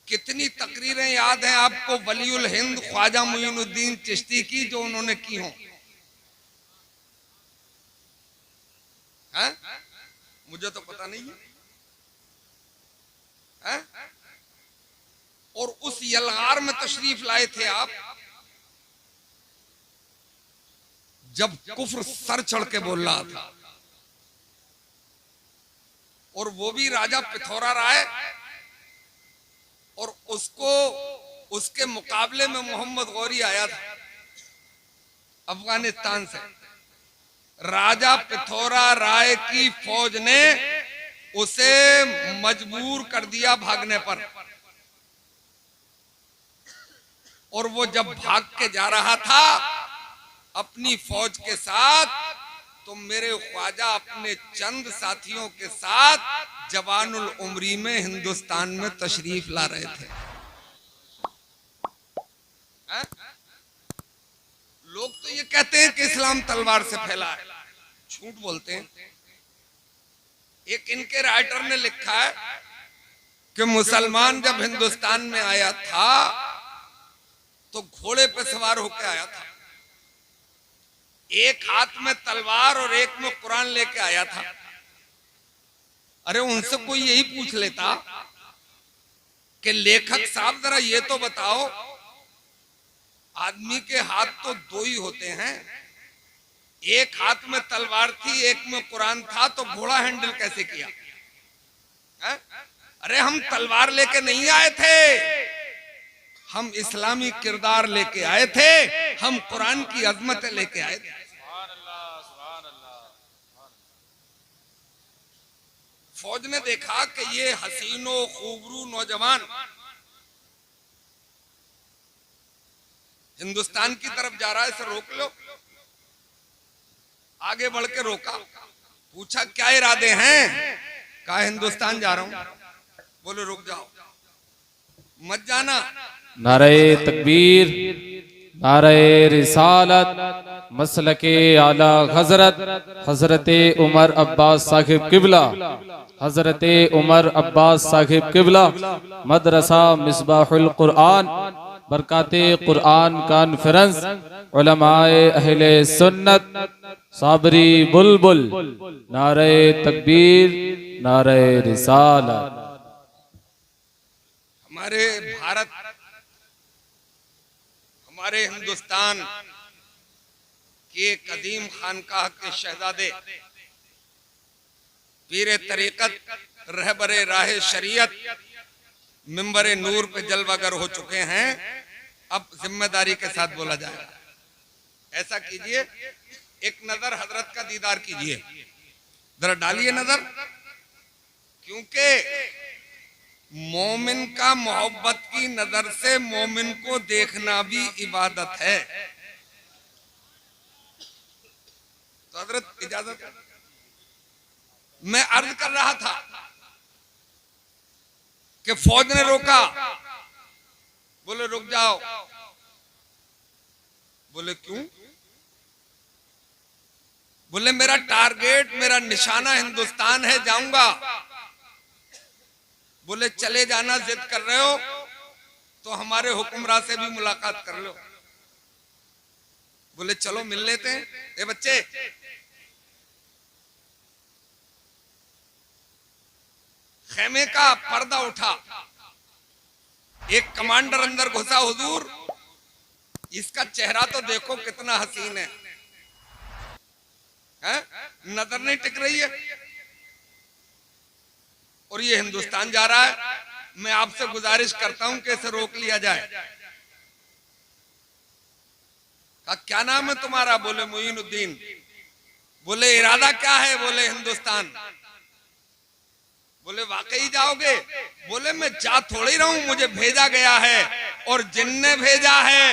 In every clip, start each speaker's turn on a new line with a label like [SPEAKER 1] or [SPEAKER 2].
[SPEAKER 1] कितनी तकरीरें याद हैं आपको वलीउल हिंद ख्वाजा मुईनुद्दीन चिश्ती की जो उन्होंने की हों? मुझे तो पता नहीं है। और उस यलगार में तशरीफ लाए थे आप जब कुफ्र सर चढ़ के बोल रहा था, और वो भी राजा पिथौरा राय, और उसके मुकाबले में मोहम्मद गौरी आया था अफगानिस्तान से। राजा पिथौरा राय की फौज ने उसे मजबूर कर दिया भागने पर, और वो जब भाग के जा रहा था अपनी फौज के साथ, तो मेरे ख्वाजा अपने चंद साथियों के साथ जवानुल उमरी में हिंदुस्तान में तशरीफ ला रहे थे। लोग तो ये कहते हैं कि इस्लाम तलवार से फैला है, झूठ बोलते हैं। एक इनके राइटर ने लिखा है कि मुसलमान जब हिंदुस्तान में आया था तो घोड़े पे सवार होकर आया था, एक हाथ में तलवार और एक में कुरान लेके आया था। अरे उनसे कोई यही पूछ लेता कि लेखक साहब जरा ये तो बताओ, आदमी के हाथ तो दो ही होते हैं, एक हाथ में तलवार थी एक में कुरान था, तो घोड़ा हैंडल कैसे किया? अरे हम तलवार लेके नहीं आए थे, हम इस्लामी किरदार लेके आए थे, हम कुरान की अजमत लेके आए थे। फौज ने देखा कि ये हसीनो खूबरू नौजवान हिंदुस्तान की तरफ जा रहा है, इसे रोक लो। आगे बढ़ के रोका, पूछा क्या इरादे हैं? कहा हिंदुस्तान जा रहा हूं। बोले रुक जाओ, मत जाना।
[SPEAKER 2] नारे तकबीर, नारे रिसालत, मसलके आला हजरत हजरत उमर अब्बास साहिब किबला, हजरत उमर अब्बास साहिब किबला, मदरसा मिसबाहुल कुरान, बरकाते कुरान कॉन्फ्रेंस, उलमाए अहले सुन्नत, साबरी बुलबुल, नारे तकबीर, नारे रिसालत।
[SPEAKER 1] हमारे भारत, हमारे हिंदुस्तान के कदीम खानकाह के शहजादे, पीर तरीकत, रहबरे राह शरीयत, मिंबरे नूर पे जलवागर हो चुके हैं। अब जिम्मेदारी के साथ बोला जाएगा। ऐसा कीजिए, एक नजर हजरत का दीदार कीजिए, जरा डालिए नजर, क्योंकि मोमिन का मोहब्बत की नजर से मोमिन को देखना भी इबादत है। तो हजरत इजाजत, मैं अर्ज कर रहा था कि फौज ने रोका, बोले रुक जाओ। बोले क्यों? बोले मेरा टारगेट, मेरा निशाना हिंदुस्तान है, जाऊंगा। बोले चले जाना, जिद कर रहे हो तो हमारे हुक्मरान से भी मुलाकात कर लो। बोले चलो मिल लेते हैं। ए बच्चे, खेमे का पर्दा उठा, एक कमांडर अंदर घुसा। हुजूर, इसका चेहरा तो देखो कितना हसीन है, नजर नहीं टिक रही है, और ये हिंदुस्तान जा रहा है। मैं आपसे गुजारिश करता हूं कि इसे रोक लिया जाए। कहा क्या नाम है तुम्हारा? बोले मुईनुद्दीन। बोले इरादा क्या है? बोले हिंदुस्तान। बोले वाकई जाओगे? बोले मैं जा थोड़ी रहा हूं, मुझे भेजा गया है, और जिनने भेजा है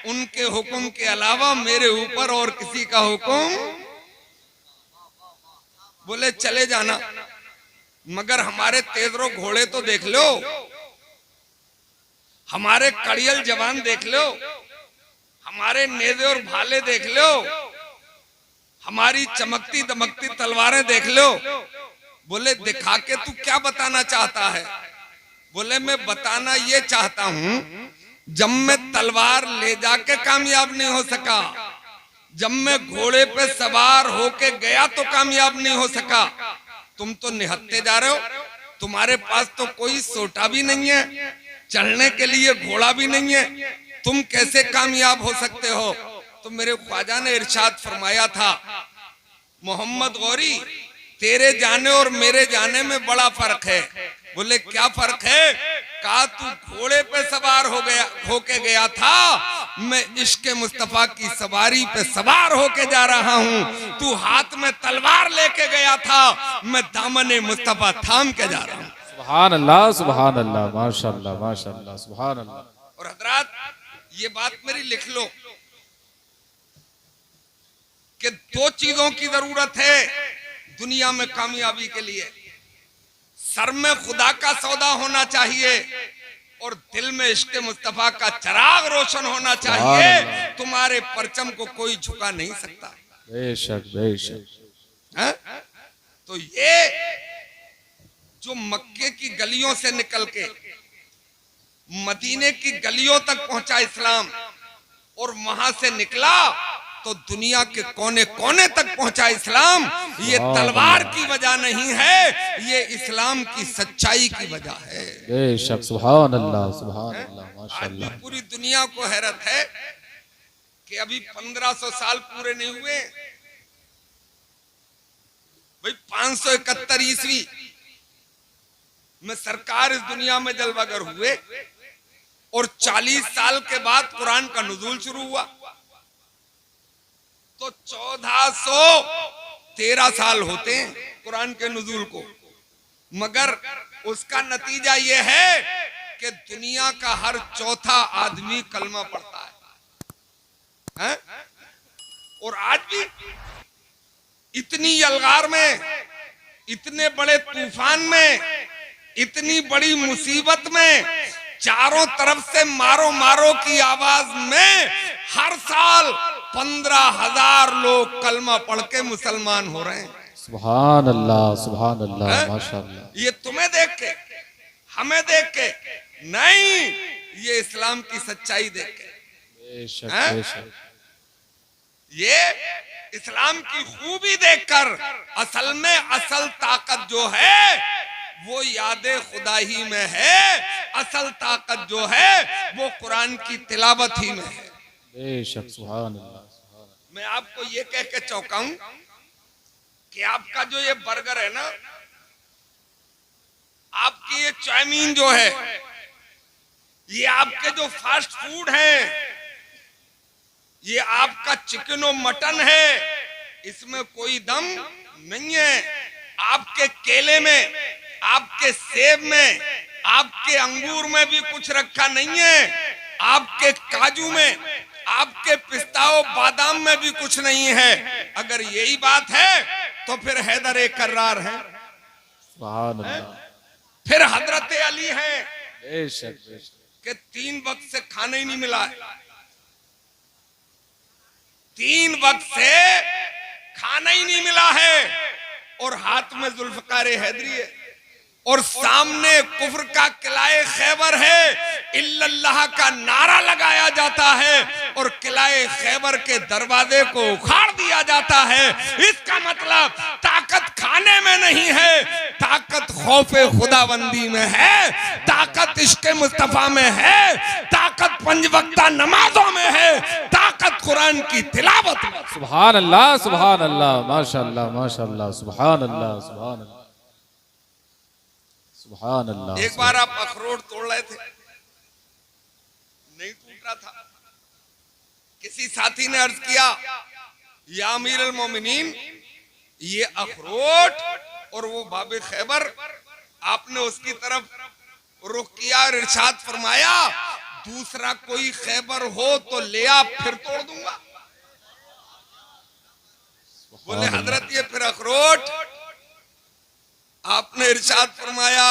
[SPEAKER 1] उनके हुक्म के अलावा मेरे ऊपर और किसी का हुक्म। बोले चले जाना, मगर हमारे तेजरो घोड़े तो देख लो, हमारे कड़ियल जवान देख लो, हमारे नेज़े और भाले देख लो, हमारी चमकती दमकती तलवारें देख लो। बोले दिखा के तू क्या बताना चाहता है? बोले मैं बताना ये चाहता हूं, जब मैं तलवार ले जाके कामयाब नहीं हो सका, जब मैं घोड़े पे सवार होके गया तो कामयाब नहीं हो सका, तुम तो निहत्ते जा रहे हो, तुम्हारे पास तो कोई सोटा भी नहीं है, चलने के लिए घोड़ा भी नहीं है, तुम कैसे कामयाब हो सकते हो? तो मेरे ख्वाजा ने इरशाद फरमाया था, मोहम्मद गौरी तेरे जाने और मेरे जाने में बड़ा फर्क है। बोले क्या फर्क है? कहा तू घोड़े पे सवार होके गया था, मैं इश्क मुस्तफा की सवारी पे सवार होके जा रहा हूँ। तू हाथ में तलवार लेके गया था, मैं दामने मुस्तफा थाम के जा रहा हूँ।
[SPEAKER 2] सुभान अल्लाह, सुभान अल्लाह, माशाअल्लाह, माशाअल्लाह, सुभान अल्लाह।
[SPEAKER 1] और हजरात ये बात मेरी लिख लो कि दो चीजों की जरूरत है दुनिया में कामयाबी के लिए। सर में खुदा का सौदा होना चाहिए और दिल में इश्क मुस्तफा का चिराग रोशन होना चाहिए। तुम्हारे परचम को कोई झुका नहीं सकता।
[SPEAKER 2] बेशक, बेशक।
[SPEAKER 1] तो ये जो मक्के की गलियों से निकल के मदीने की गलियों तक पहुंचा इस्लाम और वहां से निकला तो दुनिया के कोने कोने तक पहुंचा इस्लाम, ये तलवार की वजह नहीं है, ये इस्लाम की सच्चाई की वजह है।
[SPEAKER 2] बेशक, सुभान अल्लाह, सुभान अल्लाह, माशाअल्लाह।
[SPEAKER 1] आज पूरी दुनिया को हैरत है कि अभी 1500 साल पूरे नहीं हुए भाई, 571 ईस्वी में सरकार इस दुनिया में जलवागर हुए और 40 साल के बाद कुरान का नुज़ूल शुरू हुआ, तो 1413 साल होते हैं कुरान के नुज़ूल को। मगर उसका नतीजा यह है कि दुनिया का हर चौथा आदमी कलमा पढ़ता है? और आज भी इतनी यलगार में, इतने बड़े तूफान में, इतनी बड़ी मुसीबत में, चारों तरफ से मारो मारो की आवाज में हर साल 15,000 लोग कलमा पढ़ के मुसलमान हो रहे हैं।
[SPEAKER 2] सुभान अल्लाह, सुभान अल्लाह, माशाअल्लाह। ये
[SPEAKER 1] तुम्हें देख के, हमें देख के नहीं, ये इस्लाम की सच्चाई देख के।
[SPEAKER 2] बेशक, बेशक।
[SPEAKER 1] ये इस्लाम की खूबी देखकर असल में असल ताकत जो है वो यादे खुदा ही में है, असल ताकत जो है वो कुरान की तिलावत ही में है।
[SPEAKER 2] बेशक, सुभान अल्लाह।
[SPEAKER 1] मैं आपको ये कह के चौंकाऊं कि आपका जो ये बर्गर है ना, आपकी ये चाउमीन जो है, ये आपके जो फास्ट फूड है, ये आपका चिकन और मटन है, इसमें कोई दम नहीं है। आपके केले में, आपके सेब में, आपके अंगूर में भी कुछ रखा नहीं है, आपके काजू में, आपके पिस्ता और बादाम में भी कुछ नहीं है। अगर यही बात है तो फिर हैदर कर्रार है,
[SPEAKER 2] सुभान अल्लाह।
[SPEAKER 1] फिर हजरत अली है।
[SPEAKER 2] बेशक, बेशक।
[SPEAKER 1] कि 3 वक्त से खाना ही नहीं मिला है, 3 वक्त से खाना ही नहीं मिला है, और हाथ में जुल्फकार हैदरी है और सामने कुफ्र का किलाए खैबर है, इल्लल्लाह का नारा लगाया जाता है और किलाए खैबर के दरवाजे को उखाड़ दिया जाता है। इसका मतलब ताकत खाने में नहीं है, ताकत खौफे खुदाबंदी में है, ताकत इश्क मुस्तफा में है, ताकत 5 वक्ता नमाजों में है, ताकत कुरान की तिलावत में।
[SPEAKER 2] सुभान अल्लाह, सुभान अल्लाह, माशाअल्लाह, माशाअल्लाह, सुभान अल्लाह, सुभान अल्लाह, सुभान अल्लाह।
[SPEAKER 1] एक बार आप अखरोट तोड़ रहे थे, नहीं टूट रहा था, किसी साथी ने अर्ज किया, या अमीर अल मोमिनीन, ये अखरोट और वो बाबे खैबर, आपने उसकी तरफ रुख किया और इरशाद फरमाया, दूसरा कोई खैबर हो तो ले आप, फिर तोड़ दूंगा। बोले हजरत ये फिर अखरोट? आपने इरशाद फरमाया,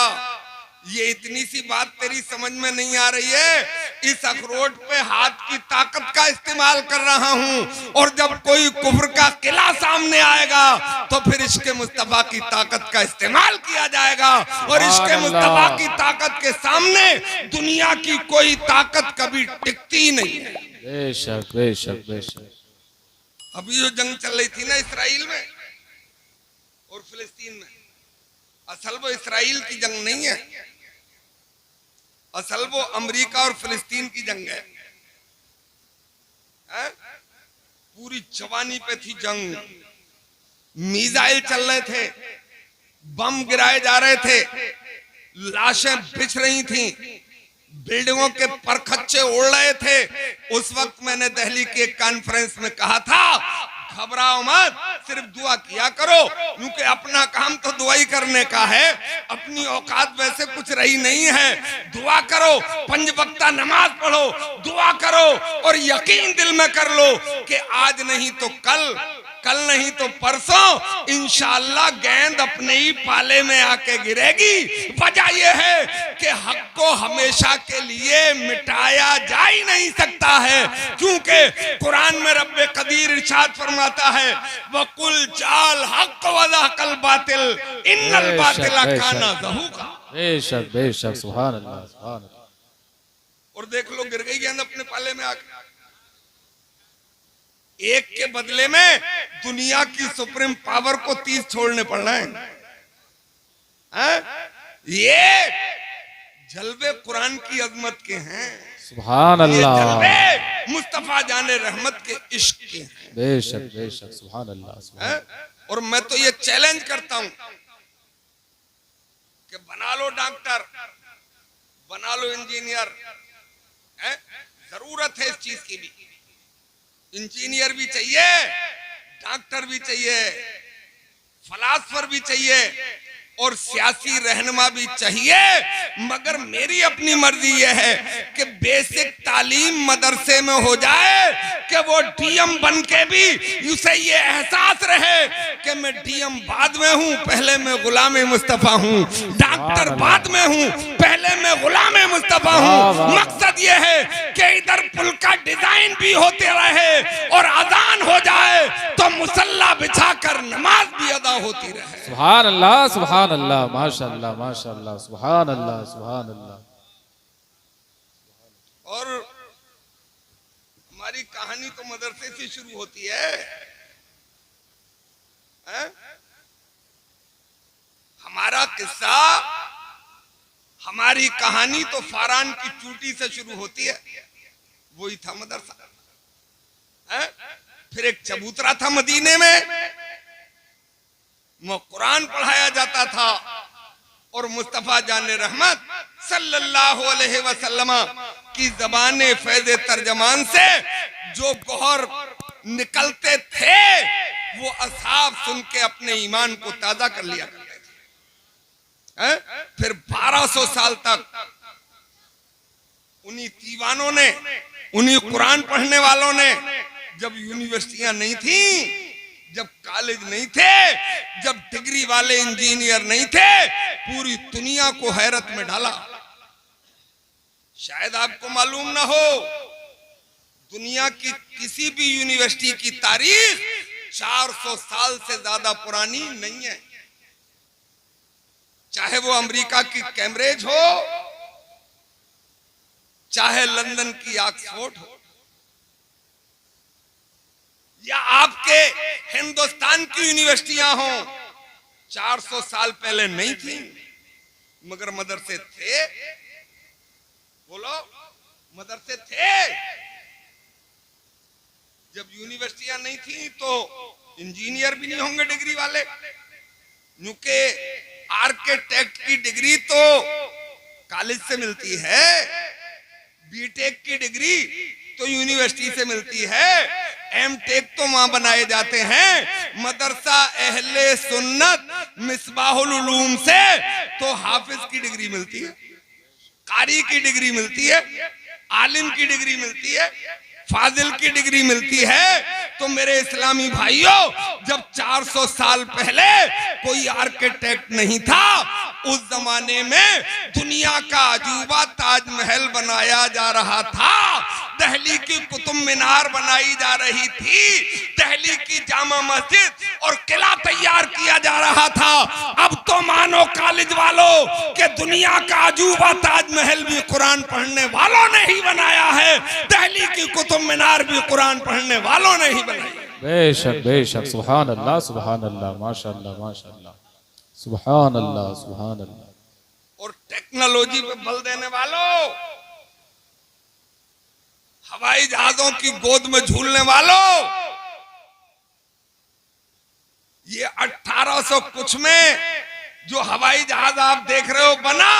[SPEAKER 1] ये इतनी सी बात तेरी समझ में नहीं आ रही है, इस अखरोट पे हाथ की ताकत का इस्तेमाल कर रहा हूं, और जब कोई कुफ्र का किला सामने आएगा तो फिर इश्क़े मुस्तफा की ताकत का इस्तेमाल किया जाएगा, और इश्क़े मुस्तफा की ताकत के सामने दुनिया की कोई ताकत कभी टिकती नहीं है।
[SPEAKER 2] बेशक बेशक बेशक।
[SPEAKER 1] अभी जो जंग चल रही थी ना इसराइल में और फिलिस्तीन में, असल वो इसराइल की जंग नहीं है, असल वो अमेरिका और फिलिस्तीन की जंग है। पूरी जवानी पे थी जंग, मिसाइल चल रहे थे, बम गिराए जा रहे थे, लाशें बिछ रही थी, बिल्डिंगों के परखच्चे उड़ रहे थे। उस वक्त मैंने दिल्ली के एक कॉन्फ्रेंस में कहा था, घबराओ मत, सिर्फ दुआ किया करो, क्योंकि अपना काम तो दुआ ही करने का है, अपनी औकात वैसे कुछ रही नहीं है। दुआ करो, 5 वक्ता नमाज पढ़ो, दुआ करो, और यकीन दिल में कर लो कि आज नहीं तो कल, कल नहीं तो परसों इंशाअल्लाह गेंद अपने ही पाले में आके गिरेगी। वजह यह है कि हक को हमेशा के लिए मिटाया जा ही नहीं सकता है, क्योंकि कुरान में रब्बे कदीर इरशाद फरमाता है, वकुल जाल हक वज़हकल बातिल इन्नल बातिला काना ज़हूका।
[SPEAKER 2] बेशक बेशक, सुभान अल्लाह सुभान अल्लाह।
[SPEAKER 1] और देख लो गिर गई गेंद अपने पाले में आके। एक के बदले में दुनिया की सुप्रीम पावर को 30 छोड़ने पड़ रहे हैं। ये जलवे कुरान की अजमत के हैं,
[SPEAKER 2] सुभान अल्लाह,
[SPEAKER 1] जलवे मुस्तफा जाने रहमत के इश्क के हैं।
[SPEAKER 2] बेशक बेशक, सुभान अल्लाह सुभान।
[SPEAKER 1] और मैं तो ये चैलेंज करता हूं कि बना लो डॉक्टर, बना लो इंजीनियर, जरूरत है इस चीज की भी। इंजीनियर भी चाहिए, डॉक्टर भी चाहिए, फलासफर भी चाहिए, और सियासी रहनुमा भी चाहिए, मगर मेरी अपनी मर्जी यह है कि बेसिक तालीम मदरसे में हो जाए कि वो डीएम बन के भी उसे ये एहसास रहे कि मैं डीएम बाद में हूँ, पहले मैं गुलाम मुस्तफा हूँ, डॉक्टर बाद में हूँ, पहले मैं गुलाम मुस्तफा हूँ। मकसद ये है कि इधर पुल का डिजाइन भी होते रहे और अजान हो जाए तो मुसल्ला बिछाकर नमाज भी अदा होती रहे।
[SPEAKER 2] सुभान अल्लाह सुभान अल्लाह, माशाअल्लाह माशाअल्लाह, सुभान अल्लाह सुभान अल्लाह।
[SPEAKER 1] और हमारी कहानी तो मदरसे से शुरू होती है, हमारा किस्सा, हमारी कहानी तो फारान की चूटी से शुरू होती है। वही था मदरसा। फिर एक चबूतरा था मदीने में, वो कुरान पढ़ाया जाता था, और मुस्तफा जाने रहमत सल्लल्लाहु अलैहि वसल्लम की ज़बाने फैज़े तर्जमान से जो गौहर निकलते थे वो असहाब सुन के अपने ईमान को ताजा कर लिया करते थे। फिर 1200 साल तक उन्हीं दीवानों ने, उन्हीं कुरान पढ़ने वालों ने, जब यूनिवर्सिटियां नहीं थी, जब कॉलेज नहीं थे, जब डिग्री वाले इंजीनियर नहीं थे, पूरी दुनिया को हैरत में डाला। शायद आपको मालूम ना हो, दुनिया की किसी भी यूनिवर्सिटी की तारीख 400 साल से ज्यादा पुरानी नहीं है। चाहे वो अमेरिका की कैम्ब्रिज हो, चाहे लंदन की ऑक्सफोर्ड हो, या आपके हिंदुस्तान की यूनिवर्सिटियां हो, 400 साल पहले नहीं थी, मगर मदरसे थे। बोलो, मदरसे थे। जब यूनिवर्सिटियां नहीं थी तो इंजीनियर भी नहीं होंगे डिग्री वाले, क्योंकि आर्किटेक्ट की डिग्री तो कॉलेज से मिलती है, बीटेक की डिग्री तो यूनिवर्सिटी से मिलती है, एमटेक तो वहां बनाए जाते हैं। मदरसा अहले सुन्नत मिसबाहुल उलूम से तो हाफिज की डिग्री मिलती है, कारी की डिग्री मिलती है, आलिम की डिग्री मिलती है, फाजिल की डिग्री मिलती है। तो मेरे इस्लामी भाइयों, जब 400 साल पहले कोई आर्किटेक्ट नहीं था, उस जमाने में दुनिया का अजूबा ताजमहल बनाया जा रहा था, दिल्ली की कुतुब मीनार बनाई जा रही थी, दिल्ली की जामा मस्जिद और किला तैयार किया जा रहा था। अब तो मानो कॉलेज वालों के दुनिया का अजूबा ताजमहल भी कुरान पढ़ने वालों ने ही बनाया है, दिल्ली की कुतुब मीनार भी कुरान पढ़ने वालों ने ही बनाई।
[SPEAKER 2] बेशक सुभान अल्लाह, माशाअल्लाह माशाअल्लाह, सुभान अल्लाह।
[SPEAKER 1] और टेक्नोलॉजी पे बल देने वालों, हवाई जहाजों की गोद में झूलने वालों, ये 1800 कुछ में जो हवाई जहाज आप देख रहे हो बना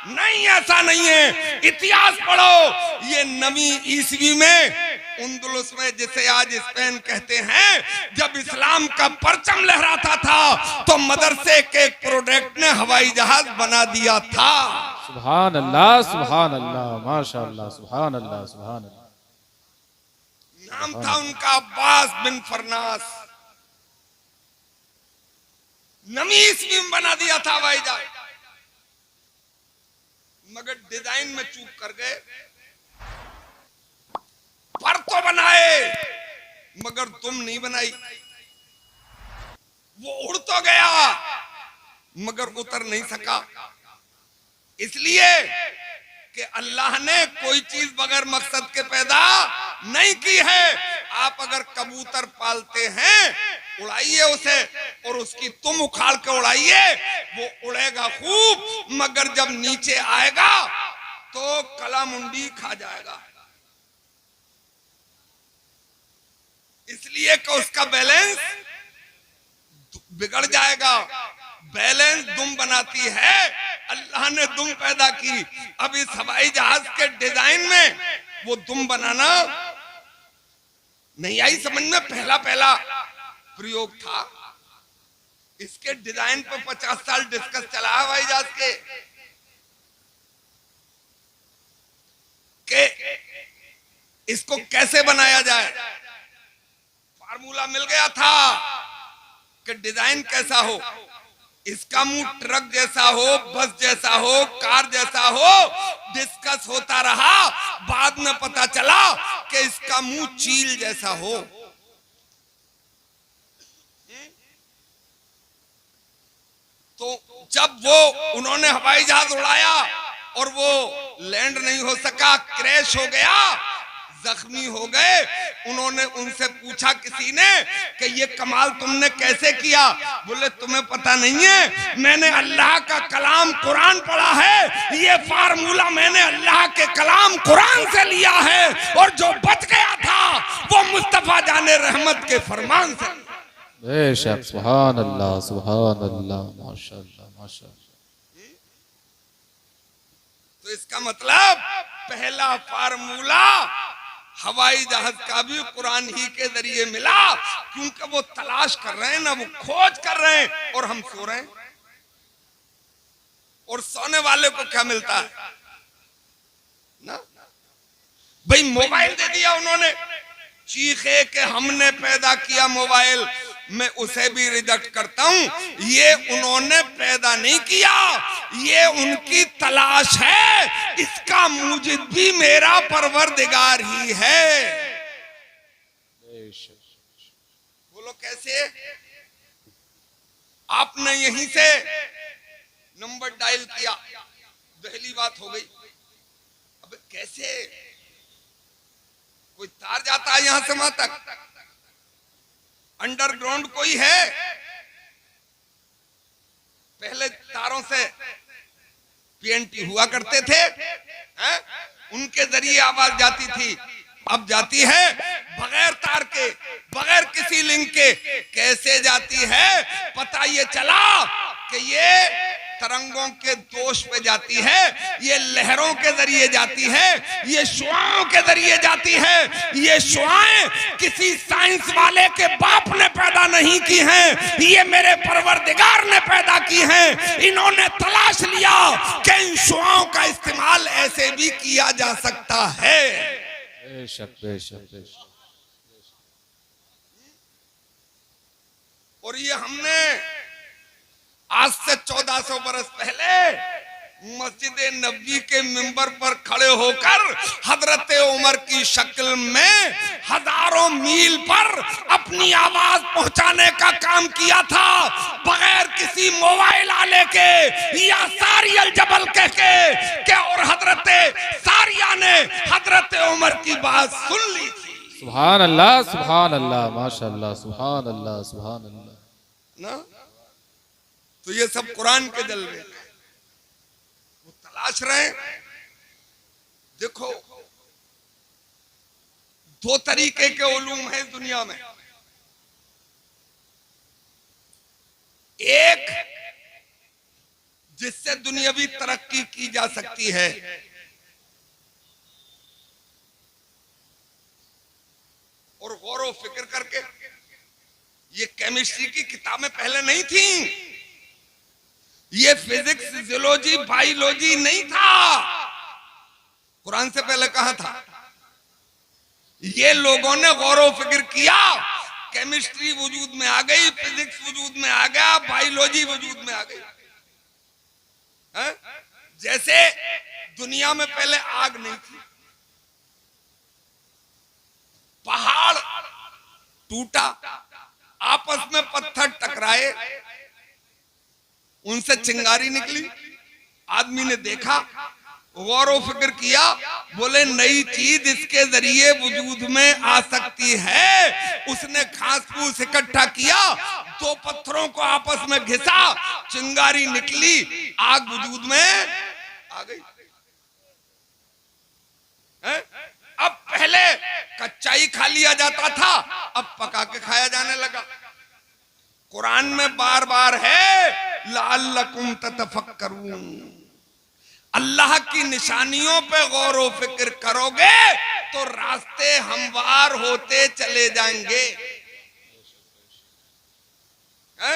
[SPEAKER 1] नहीं, ऐसा नहीं है। इतिहास पढ़ो, ये 9वीं ईस्वी में उंदुलुस में, जिसे आज स्पेन कहते हैं, जब इस्लाम का परचम लहराता था तो मदरसे के एक प्रोडक्ट ने हवाई जहाज बना दिया था।
[SPEAKER 2] सुभान अल्लाह माशाअल्लाह, सुभान अल्लाह।
[SPEAKER 1] नाम था उनका अब्बास बिन फरनास। 9वीं ईस्वी में बना दिया था हवाई जहाज, मगर डिजाइन में चूक कर गए। पर तो बनाए मगर तुम नहीं बनाई। वो उड़ तो गया मगर उतर नहीं सका, इसलिए कि अल्लाह ने कोई चीज बगैर मकसद के पैदा नहीं की है। आप अगर कबूतर पालते हैं, उड़ाइए उसे और उसकी तुम उखाड़ के उड़ाइए, वो उड़ेगा खूब, मगर जब नीचे आएगा तो कला मुंडी खा जाएगा। इसलिए कि उसका बैलेंस बिगड़ जाएगा। बैलेंस दुम बनाती है, अल्लाह ने दुम पैदा की। अब इस हवाई जहाज के डिजाइन में वो दुम बनाना नहीं आई समझ में, पहला प्रयोग था। इसके डिजाइन पे 50 साल डिस्कस चला हवाई जहाज के इसको कैसे बनाया जाए। फार्मूला मिल गया था कि डिजाइन कैसा हो, इसका मुंह ट्रक जैसा हो, बस जैसा हो, कार जैसा हो। डिस्कस होता रहा, बाद में पता चला कि इसका मुंह चील जैसा हो। तो जब वो उन्होंने हवाई जहाज उड़ाया और वो लैंड नहीं हो सका, क्रैश हो गया, जख्मी हो गए, उन्होंने उनसे पूछा किसी ने कि ये कमाल तुमने कैसे किया। बोले तुम्हें पता नहीं है, मैंने अल्लाह का कलाम कुरान पढ़ा है, ये फार्मूला मैंने अल्लाह के कलाम कुरान से लिया है, और जो बच गया था वो मुस्तफा जाने रहमत के फरमान से।
[SPEAKER 2] बेशक सुभान अल्लाह माशाअल्लाह माशाअल्लाह।
[SPEAKER 1] तो इसका मतलब पहला फार्मूला हवाई जहाज का भी कुरान ही के जरिए मिला, क्योंकि वो तलाश कर रहे हैं ना, वो खोज कर रहे हैं, और हम सो रहे हैं। और सोने वाले को क्या मिलता है ना भाई, मोबाइल दे दिया उन्होंने, चीखे के हमने पैदा किया मोबाइल। मैं उसे भी रिजेक्ट करता हूं, ये उन्होंने पैदा नहीं किया, ये उनकी तलाश है, इसका मूजिद भी मेरा परवरदिगार ही है। बोलो कैसे? आपने यहीं से नंबर डायल किया, पहली बात हो गई। अब कैसे कोई तार जाता है यहां से वहां तक, अंडरग्राउंड कोई है? पहले तारों से पीएनटी हुआ करते थे, उनके जरिए आवाज जाती थी, अब जाती है बगैर तार के, बगैर किसी लिंक के। कैसे जाती है? पता ये चला कि ये तरंगों के दोष पे जाती है, ये लहरों के जरिए जाती है, ये शुआओं के जरिए जाती है। ये शुआएं किसी साइंस वाले के बाप ने पैदा नहीं की हैं, ये मेरे परवरदिगार ने पैदा की हैं। इन्होंने तलाश लिया कि इन शुआओं का इस्तेमाल ऐसे भी किया जा सकता है।
[SPEAKER 2] बेशक बेशक बेशक।
[SPEAKER 1] और ये हमने आज से 1400 बरस पहले मस्जिद नबी के मिंबर पर खड़े होकर हजरत उमर की शक्ल में हजारों मील पर अपनी आवाज पहुंचाने का काम किया था, बगैर किसी मोबाइल आले के या सारियल जबल कह के और हजरत सारिया ने हजरत उमर की बात सुन ली थी।
[SPEAKER 2] सुभान अल्लाह, माशाअल्लाह, सुभान अल्लाह, सुभान अल्लाह
[SPEAKER 1] ना। तो ये सब कुरान के जलवे वो तलाश रहे हैं। देखो, दो तरीके के उलूम है दुनिया में। एक जिससे दुनियावी तरक्की की जा सकती है, और गौर व फिक्र करके, ये केमिस्ट्री की किताबें पहले नहीं थी, ये फिजिक्स, जियोलॉजी, बायोलॉजी नहीं था। कुरान से पहले कहां था? ये लोगों ने गौर व फिक्र किया, केमिस्ट्री वजूद में आ गई, फिजिक्स वजूद में आ गया, बायोलॉजी वजूद में आ गई। है? जैसे दुनिया में पहले आग नहीं थी, पहाड़ टूटा, आपस में पत्थर टकराए, उनसे चिंगारी निकली, आदमी ने देखा, गौर व फिक्र किया, बोले नई चीज इसके जरिए वजूद में आ सकती है। उसने घास फूस इकट्ठा किया, दो पत्थरों को आपस में घिसा, चिंगारी निकली, आग वजूद में आ गई। है? अब पहले कच्चा ही खा लिया जाता था, अब पका के खाया जाने लगा। कुरान में बार बार है लअल्लकुम ततफक्करून, अल्लाह की निशानियों पे गौर व फिक्र करोगे तो रास्ते हमवार होते चले जाएंगे। है?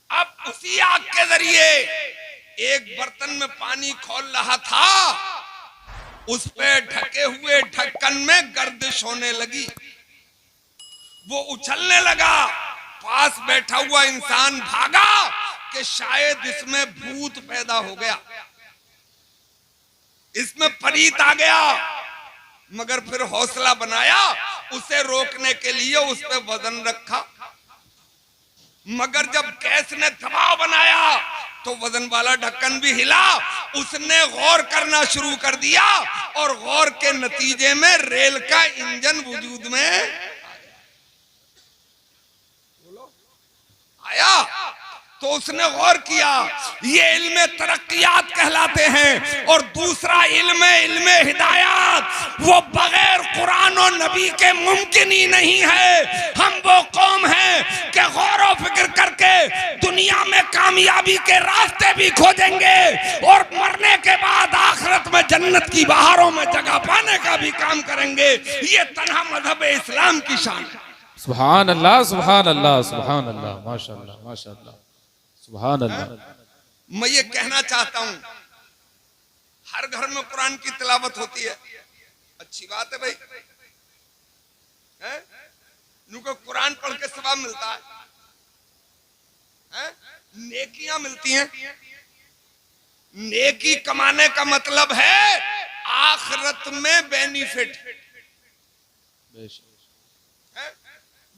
[SPEAKER 1] अब उसी आग के जरिए एक बर्तन में पानी खौल रहा था, उस पे ढके हुए ढक्कन में गर्दिश होने लगी, वो उछलने लगा, पास बैठा हुआ इंसान भागा कि शायद इसमें भूत पैदा हो गया, इसमें परीत आ गया, मगर फिर हौसला बनाया, उसे रोकने के लिए उस पे वजन रखा, मगर जब गैस ने दबाव बनाया तो वजन वाला ढक्कन भी हिला, उसने गौर करना शुरू कर दिया, और गौर के नतीजे में रेल का इंजन वजूद में आया। तो उसने गौर किया, ये इल्म तरक्कियात कहलाते हैं, और दूसरा इल्म हिदायत, वो बगैर कुरान और नबी के मुमकिन ही नहीं है। हम वो कौम हैं कि गौर व फिक्र करके दुनिया में कामयाबी के रास्ते भी खोजेंगे, और मरने के बाद आखिरत में जन्नत की बहारों में जगह पाने का भी काम करेंगे। ये तन्हा मजहब इस्लाम की शान है।
[SPEAKER 2] सुभान अल्लाह, सुभान अल्लाह, सुभान अल्लाह, माशाअल्लाह, माशाअल्लाह, सुभान अल्लाह।
[SPEAKER 1] मैं ये कहना चाहता हूं, हर घर में कुरान की तिलावत होती है, अच्छी बात है भाई, उनको कुरान पढ़ के सवाब मिलता है, नेकियां मिलती हैं। नेकी कमाने का मतलब है आखिरत में बेनिफिट।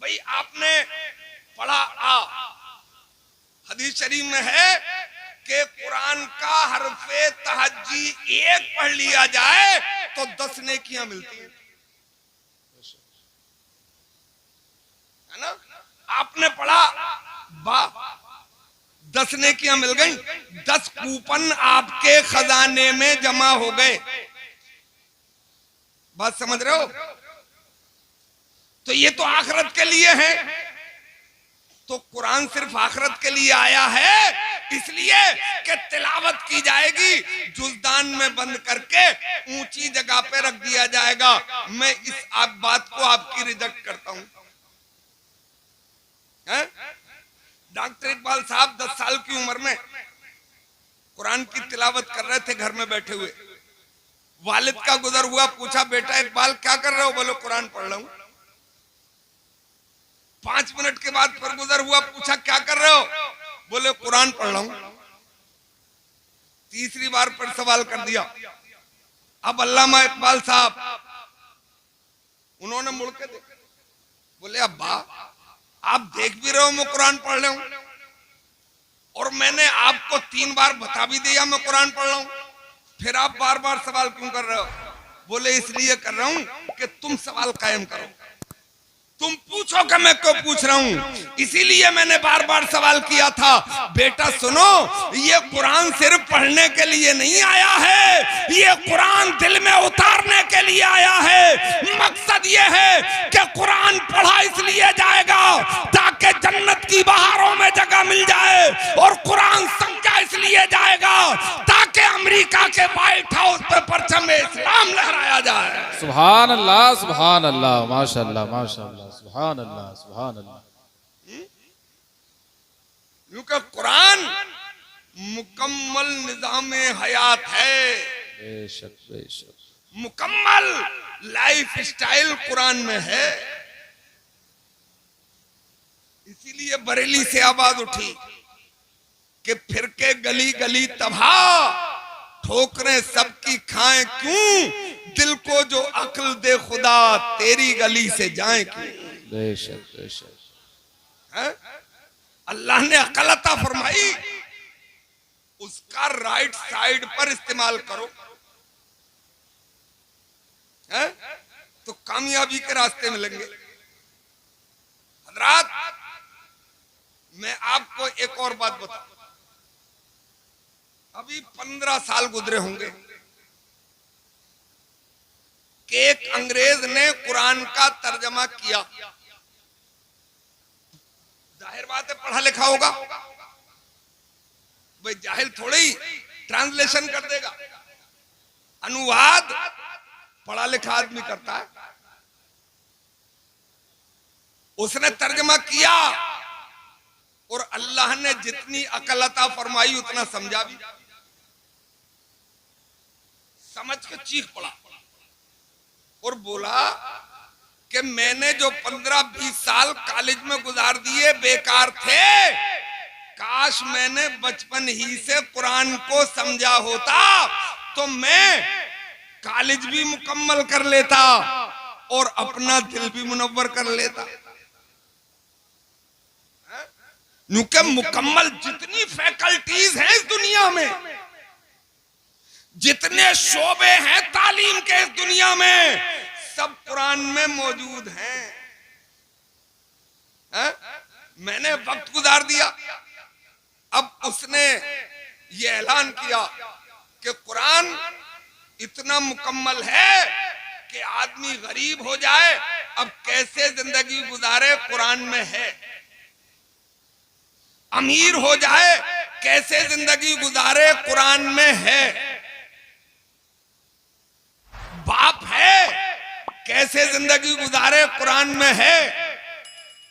[SPEAKER 1] भाई आपने पढ़ा, हदीस शरीफ में है कि कुरान का हरफे तहज्जी एक पढ़ लिया जाए तो 10 नेकियां मिलती हैं, है ना। आपने पढ़ा, 10 नेकियां मिल गई, 10 कूपन आपके खजाने में जमा हो गए। बात समझ रहे हो? तो ये तो आखिरत के लिए है। तो कुरान सिर्फ आखिरत के लिए आया है इसलिए कि तिलावत की जाएगी, जुल्दान में बंद करके ऊंची जगह पे रख दिया जाएगा। मैं इस बात को आपकी रिजेक्ट करता हूं। डॉक्टर इकबाल साहब 10 साल की उम्र में कुरान की तिलावत कर रहे थे घर में बैठे हुए। वालिद का गुजर हुआ, पूछा बेटा इकबाल क्या कर रहे हो? बोलो कुरान पढ़ रहा हूं। 5 मिनट के बाद फिर गुजर हुआ, पूछा क्या कर रहे हो? बोले कुरान पढ़ रहा हूं। तीसरी बार पर सवाल कर दिया। अब अल्लामा इकबाल साहब उन्होंने मुड़ के देखा, बोले अब्बा आप देख भी रहे हो मैं कुरान पढ़ रहा हूं, और मैंने आपको 3 बार बता भी दिया मैं कुरान पढ़ रहा हूं, फिर आप बार बार सवाल क्यों कर रहे हो? बोले इसलिए कर रहा हूं कि तुम सवाल कायम करो, तुम पूछो कि मैं क्यों पूछ रहा हूं, इसीलिए मैंने बार बार सवाल किया था। बेटा सुनो, ये कुरान सिर्फ पढ़ने के लिए नहीं आया है, ये कुरान दिल में उतारने के लिए आया है। मकसद ये है कि कुरान पढ़ा इसलिए जाएगा ताकि जन्नत की बहारों में जगह मिल जाए, और कुरान समझा इसलिए जाएगा ताकि अमेरिका के व्हाइट हाउस पे परचम इस्लाम लहराया जाए।
[SPEAKER 2] सुभान अल्लाह, माशाअल्लाह माशाअल्लाह, सुभान अल्लाह सुभान अल्लाह।
[SPEAKER 1] क्योंकि कुरान मुकम्मल निजाम हयात है,
[SPEAKER 2] बेशक बेशक,
[SPEAKER 1] मुकम्मल लाइफ स्टाइल कुरान में है। इसीलिए बरेली से आवाज उठी कि फिर के गली गली तबाह, ठोकरें सबकी खाएं क्यों, दिल को जो अक्ल दे खुदा तेरी गली से जाए क्यों।
[SPEAKER 2] बेशक बेशक,
[SPEAKER 1] अल्लाह ने अकल अता फरमाई, उसका राइट साइड पर इस्तेमाल करो, है? तो कामयाबी के रास्ते मिलेंगे। हजरात, मैं आपको एक और बात बताऊं, अभी 15 साल गुजरे होंगे कि एक अंग्रेज ने कुरान का तर्जमा किया। जाहिर बात है पढ़ा लिखा होगा, भाई जाहिल थोड़ी ही ट्रांसलेशन कर देगा, अनुवाद पढ़ा लिखा आदमी करता है। उसने तर्जमा किया और अल्लाह ने जितनी अकल अता फरमाई उतना समझा भी, समझ के चीख पड़ा और बोला कि मैंने जो 15-20 साल कॉलेज में गुजार दिए बेकार थे, काश मैंने बचपन ही से कुरान को समझा होता तो मैं कॉलेज भी मुकम्मल कर लेता और अपना दिल भी मुनव्वर कर लेता। क्योंकि मुकम्मल जितनी फैकल्टीज हैं इस दुनिया में, जितने शोबे हैं तालीम के इस दुनिया में, सब कुरान में मौजूद हैं। मैंने वक्त गुजार दिया, अब उसने ये ऐलान किया कि कुरान इतना मुकम्मल है कि आदमी गरीब हो जाए अब कैसे जिंदगी गुजारे कुरान में है, अमीर हो जाए कैसे जिंदगी गुजारे कुरान में है, बाप है कैसे जिंदगी गुजारे कुरान में है,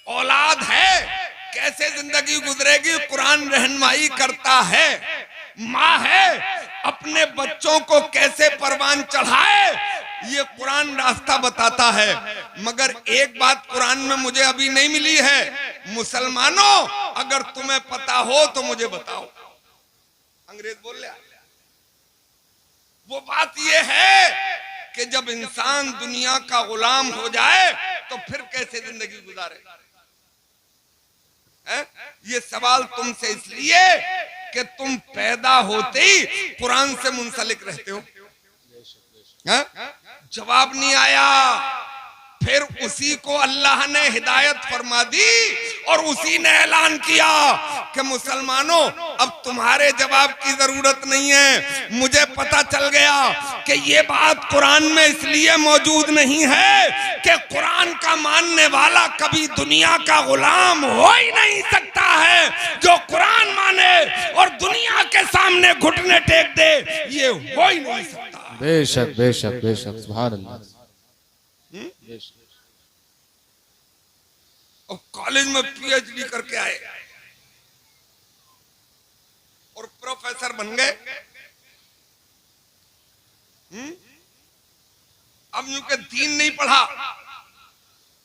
[SPEAKER 1] औलाद है कैसे जिंदगी गुजरेगी कुरान रहनुमाई करता है, माँ है अपने बच्चों को कैसे परवान चढ़ाए ये कुरान रास्ता बताता है। मगर एक बात कुरान में मुझे अभी नहीं मिली है, मुसलमानों अगर तुम्हें पता हो तो मुझे बताओ। अंग्रेज बोल रहा, वो बात ये है कि जब इंसान दुनिया का गुलाम हो जाए तो फिर कैसे जिंदगी गुजारे। ये सवाल तुमसे इसलिए कि तुम पैदा होते ही कुरान से मुंसलिक रहते हो। जवाब नहीं आया, फिर उसी को अल्लाह ने हिदायत फरमा दी और उसी ने ऐलान किया कि मुसलमानों अब तुम्हारे जवाब की जरूरत नहीं है, मुझे पता चल गया कि ये बात कुरान में इसलिए मौजूद नहीं है कि कुरान का मानने वाला कभी दुनिया का गुलाम हो ही नहीं सकता है। जो कुरान माने और दुनिया के सामने घुटने टेक दे ये हो ही नहीं सकता।
[SPEAKER 2] बेशक बेशक बेशक, सुभान अल्लाह।
[SPEAKER 1] और कॉलेज में पीएचडी करके आए और प्रोफेसर बन गए। अब यूं के दीन नहीं पढ़ा,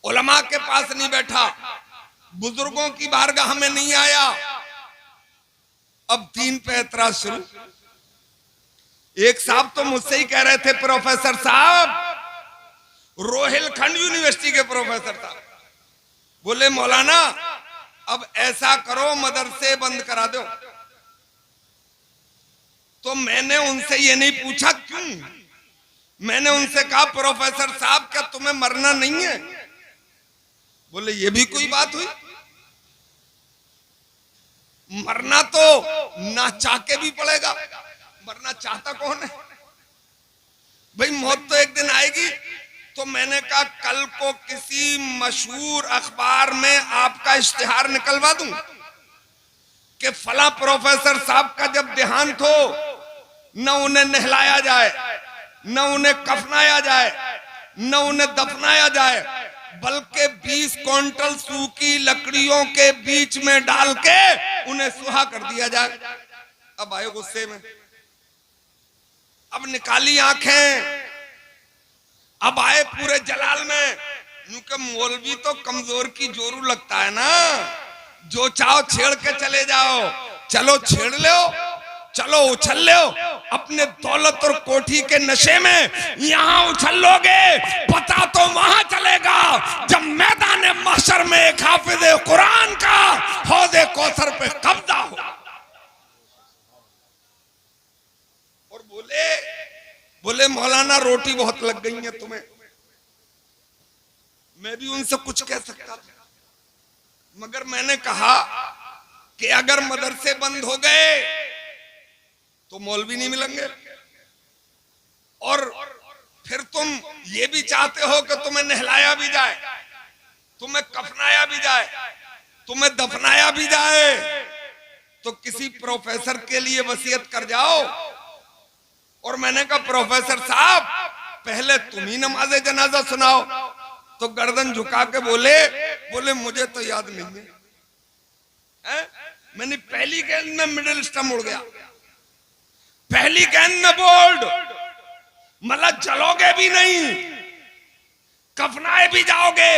[SPEAKER 1] उलमा के पास नहीं बैठा, बुजुर्गों की बारगाह में नहीं आया, अब दीन पे एतराज शुरू। एक साहब तो मुझसे ही कह रहे थे, प्रोफेसर साहब, रोहिलखंड यूनिवर्सिटी के प्रोफेसर साहब, बोले मौलाना अब ऐसा करो मदरसे बंद करा दो। तो मैंने उनसे ये नहीं पूछा क्यों, मैंने उनसे कहा प्रोफेसर साहब क्या तुम्हें मरना नहीं है? बोले ये भी कोई बात हुई, मरना तो ना चाह के भी पड़ेगा, मरना चाहता कौन है भाई, मौत तो एक दिन आएगी। तो मैंने कहा कल को किसी मशहूर अखबार में आपका इश्तिहार निकलवा दूं कि फला प्रोफेसर साहब का जब देहांत हो न उन्हें नहलाया जाए, न उन्हें कफनाया जाए, न उन्हें दफनाया जाए, बल्कि 20 क्विंटल सूखी लकड़ियों के बीच में डाल के उन्हें सुहा कर दिया जाए। अब आए गुस्से में, अब निकाली आंखें, अब आए पूरे जलाल में। क्योंकि मौलवी तो कमजोर की जोरू लगता है ना, जो चाहो छेड़ के चले जाओ, चलो छेड़ लो, चलो उछल लो, अपने दौलत और कोठी के नशे में यहां उछल लोगे, पता तो वहां चलेगा जब मैदान महशर में एक हाफिज कुरान का हौज़े कौसर पे कब्जा हो। और बोले मौलाना रोटी बहुत लग गई है तुम्हें। मैं भी उनसे कुछ कह सकता था, मगर मैंने कहा कि अगर मदरसे बंद हो गए तो मौलवी नहीं मिलेंगे, और फिर तुम ये भी चाहते हो कि तुम्हें नहलाया भी जाए, तुम्हें कफनाया भी जाए, तुम्हें दफनाया भी जाए, तो किसी प्रोफेसर के लिए वसीयत कर जाओ। और मैंने कहा प्रोफेसर साहब पहले तुम ही नमाज़े जनाजा सुनाओ। तो गर्दन झुका के बोले मुझे तो याद नहीं है? मैंने पहली गेंद में मिडिल स्टंप उड़ गया, पहली गेंद में बोल्ड, मतलब जलोगे भी नहीं, कफनाए भी जाओगे,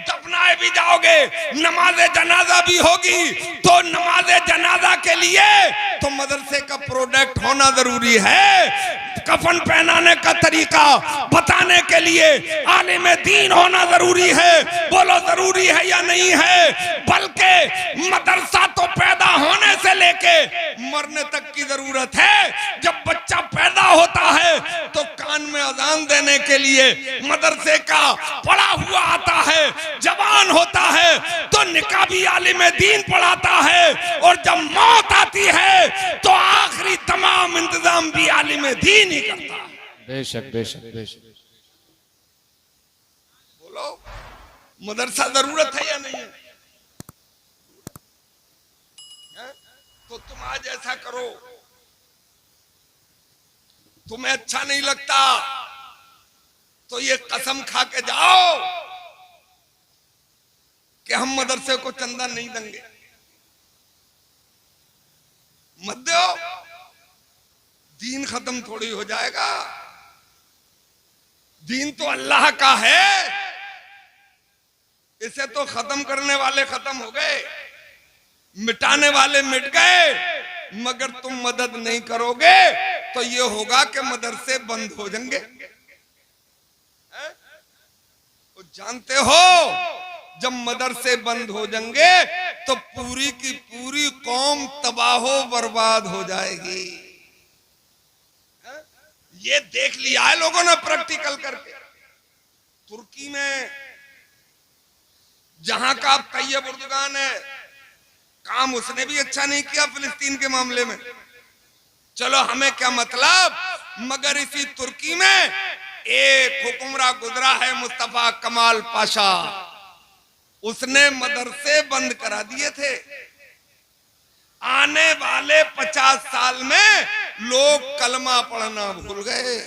[SPEAKER 1] दफनाए भी जाओगे, नमाज़े जनाजा भी होगी। तो नमाज़े जनाजा के लिए तो मदरसे का प्रोडक्ट होना जरूरी है, कफन पहनाने का तरीका बताने के लिए आलिम दीन होना जरूरी है। बोलो जरूरी है या नहीं है? बल्कि मदरसा तो पैदा होने से लेके मरने तक की जरूरत है। जब बच्चा पैदा होता है तो कान में अजान देने के लिए मदरसे का पढ़ा हुआ आता है, जवान होता है तो निकाबी आलिम दीन पढ़ाता है, और जब मौत आती है तो आखिरी तमाम इंतजाम भी आलिम दीन ही करता है।
[SPEAKER 2] बेशक बेशक बेशक।
[SPEAKER 1] बोलो मदरसा जरूरत है या नहीं है? तो तुम आज ऐसा करो, तुम्हें अच्छा नहीं लगता तो ये कसम खा के जाओ कि हम मदरसे को चंदा नहीं देंगे। मत दो, दीन खत्म थोड़ी हो जाएगा। दीन तो अल्लाह का है, इसे तो खत्म करने वाले खत्म हो गए, मिटाने वाले मिट गए, मगर तुम मदद नहीं करोगे तो ये होगा कि मदरसे बंद हो जाएंगे। तो जानते हो जब मदरसे बंद हो जाएंगे तो पूरी की पूरी कौम तबाहो बर्बाद हो जाएगी। ये देख लिया है लोगों ने प्रैक्टिकल करके। तुर्की में जहां का तैयब उर्दुगान है, काम उसने भी अच्छा नहीं किया फिलिस्तीन के मामले में, चलो हमें क्या मतलब, मगर इसी तुर्की में एक हुक्मरान गुजरा है मुस्तफा कमाल पाशा, उसने मदरसे बंद करा दिए थे। आने वाले 50 साल में लोग कलमा पढ़ना भूल गए,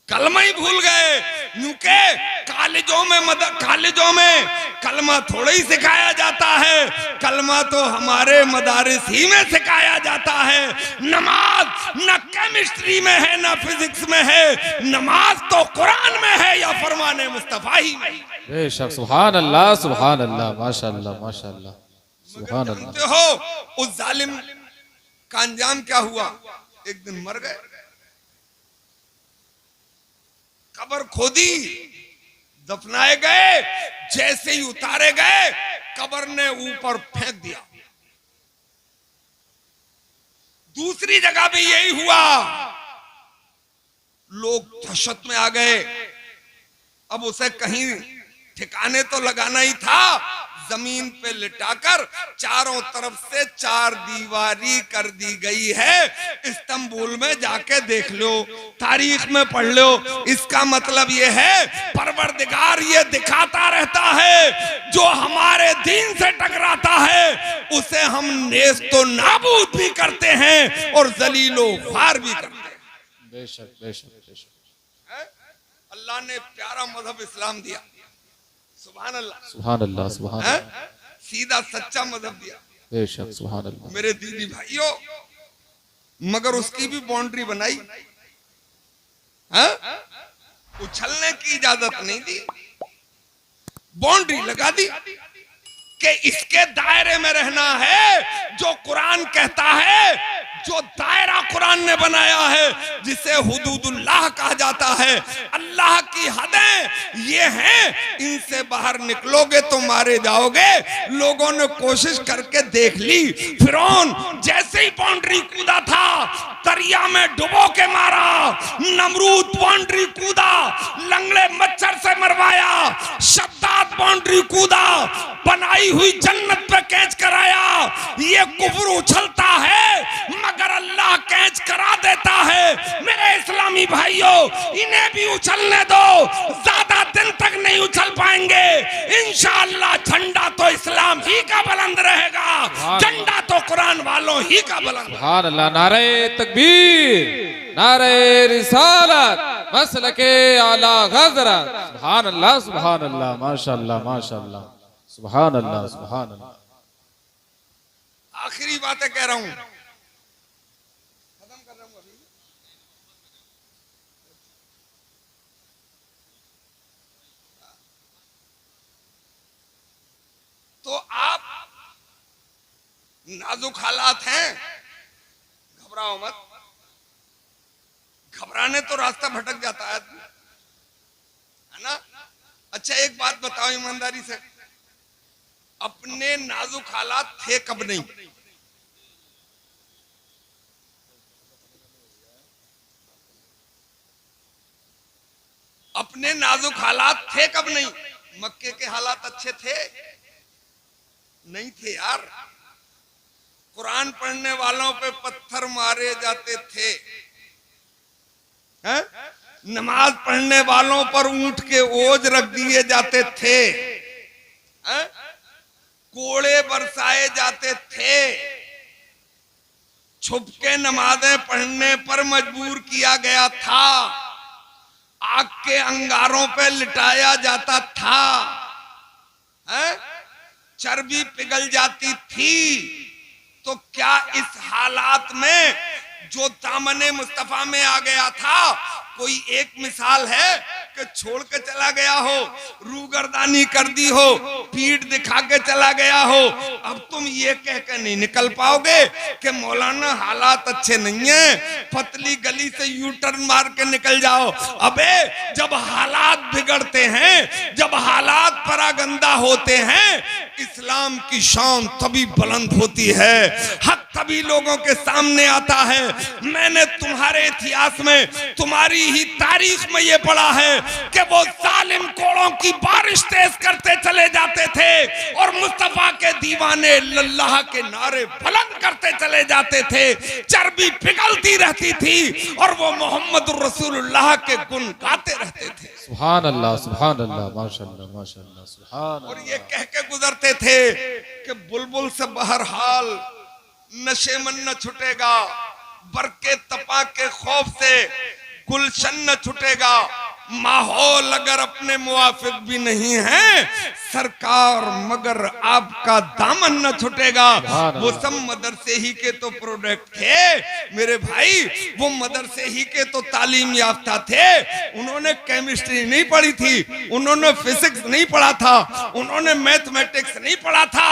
[SPEAKER 1] कलमा ही भूल गए, क्योंकि कॉलेजों में कलमा थोड़ा ही सिखाया जाता है, कलमा तो हमारे मदारिस ही में सिखाया जाता है। नमाज न केमिस्ट्री में है न फिजिक्स में है, नमाज तो कुरान में है या फरमाने मुस्तफा ही में।
[SPEAKER 2] बेशक, सुभान अल्लाह सुभान अल्लाह, माशाअल्लाह माशाअल्लाह, सुभान अल्लाह।
[SPEAKER 1] जानते हो उस जालिम का अंजाम क्या हुआ? एक दिन मर गए, कब्र खोदी, दफनाए गए, जैसे ही उतारे गए कब्र ने ऊपर फेंक दिया। दूसरी जगह भी यही हुआ, लोग दहशत में आ गए। अब उसे कहीं ठिकाने तो लगाना ही था, जमीन पे लिटाकर चारों तरफ से चार दीवारी कर दी गई है। इस्तांबुल में जाके देख लो, तारीख में पढ़ लो। इसका मतलब ये है परवरदिगार ये दिखाता रहता है जो हमारे दीन से टकराता है उसे हम नेस्त तो नाबूद भी करते हैं और जलीलो ख्वार भी करते हैं।
[SPEAKER 2] बेशक बेशक बेशक।
[SPEAKER 1] अल्लाह ने प्यारा मजहब इस्लाम दिया, सुभान अल्लाह
[SPEAKER 2] सुभान अल्लाह सुभान अल्लाह।
[SPEAKER 1] सीधा सच्चा मजहब दिया,
[SPEAKER 2] बेशक सुभान अल्लाह।
[SPEAKER 1] मेरे दीदी भाइयों, मगर उसकी भी बाउंड्री बनाई, उछलने की इजाजत नहीं दी, बाउंड्री लगा दी कि इसके दायरे में रहना है। जो कुरान कहता है, जो दायरा कुरान ने बनाया है, जिसे हुदूदुल्लाह कहा जाता है, अल्लाह की हदें ये हैं, इनसे बाहर निकलोगे तो मारे जाओगे। लोगों ने कोशिश करके देख ली, फिरौन जैसे ही बाउंड्री कूदा था दरिया में डुबो के मारा, नमरूद बाउंड्री कूदा, लंगड़े मच्छर से मरवाया, शद्दाद बाउंड्री कूदा, बनाई हुई जन्नत पे कैच कराया। ये कुफ्र उछलता है मगर अल्लाह कैच करा देता है। मेरे इस्लामी भाइयों, इन्हें भी उछलने दो, ज्यादा दिन तक नहीं उछल पाएंगे। इंशाअल्लाह झंडा तो इस्लाम ही का बुलंद रहेगा, झंडा तो कुरान वालों ही का बुलंद।
[SPEAKER 2] सुभान अल्लाह। नारे तकबीर, नारे रिसालत, मसलके आला हज़रत। सुभान अल्लाह सुभान अल्लाह, माशाअल्लाह माशाअल्लाह, सुभान अल्लाह सुभान अल्लाह।
[SPEAKER 1] आखिरी बातें कह रहा हूं, खत्म कर रहा हूं अभी। तो आप नाजुक हालात हैं, घबराओ मत। घबराने तो रास्ता भटक जाता है आदमी, है ना? अच्छा एक बात बताओ ईमानदारी से, अपने नाजुक हालात थे कब नहीं? अपने नाजुक हालात थे कब नहीं? मक्के के हालात अच्छे थे? नहीं थे यार। कुरान पढ़ने वालों पे पत्थर मारे जाते थे, हैं? नमाज पढ़ने वालों पर ऊंट के ओज रख दिए जाते थे, हैं? कोड़े बरसाए जाते थे, छुप के नमाजें पढ़ने पर मजबूर किया गया था, आग के अंगारों पे लिटाया जाता था, हैं? चर्बी पिघल जाती थी। तो क्या इस हालात में जो दामने मुस्तफा में आ गया था कोई एक मिसाल है कि छोड़ के चला गया हो, रूगर्दानी कर दी हो, पीठ दिखा के चला गया हो? अब तुम ये कह के नहीं निकल पाओगे कि मौलाना हालात अच्छे नहीं हैं, पतली गली से यू टर्न मार के निकल जाओ। अबे जब हालात बिगड़ते हैं, जब हालात परागंदा होते हैं, इस्लाम की शान तभी बुलंद होती है, हक तभी लोगों के सामने आता है। मैंने तुम्हारे इतिहास में, तुम्हारी ही तारीख में ये पढ़ा है कि वो जालिम कोड़ों की बारिश तेज करते चले जाते थे और मुस्तफा के दीवाने अल्लाह के नारे बुलंद करते चले जाते थे, चर्बी पिघलती रहती थी और वो मोहम्मद रसूलुल्लाह के गुण गाते रहते थे।
[SPEAKER 2] सुभान अल्लाह सुभान अल्लाह, माशाअल्लाह माशाअल्लाह, सुभान।
[SPEAKER 1] और ये कह के गुजरते थे कि बुलबुल से बहरहाल नशे मन न छुटेगा, बरके तपा के खौफ से गुलशन न छुटेगा, माहौल अगर अपने मुआफिक भी नहीं है सरकार मगर आपका दामन न छुटेगा। वो सब मदरसे ही के तो प्रोडक्ट थे मेरे भाई, वो मदरसे ही के तो तालीम याफ्ता थे। उन्होंने केमिस्ट्री नहीं पढ़ी थी, उन्होंने फिजिक्स नहीं पढ़ा था, उन्होंने मैथमेटिक्स नहीं पढ़ा था,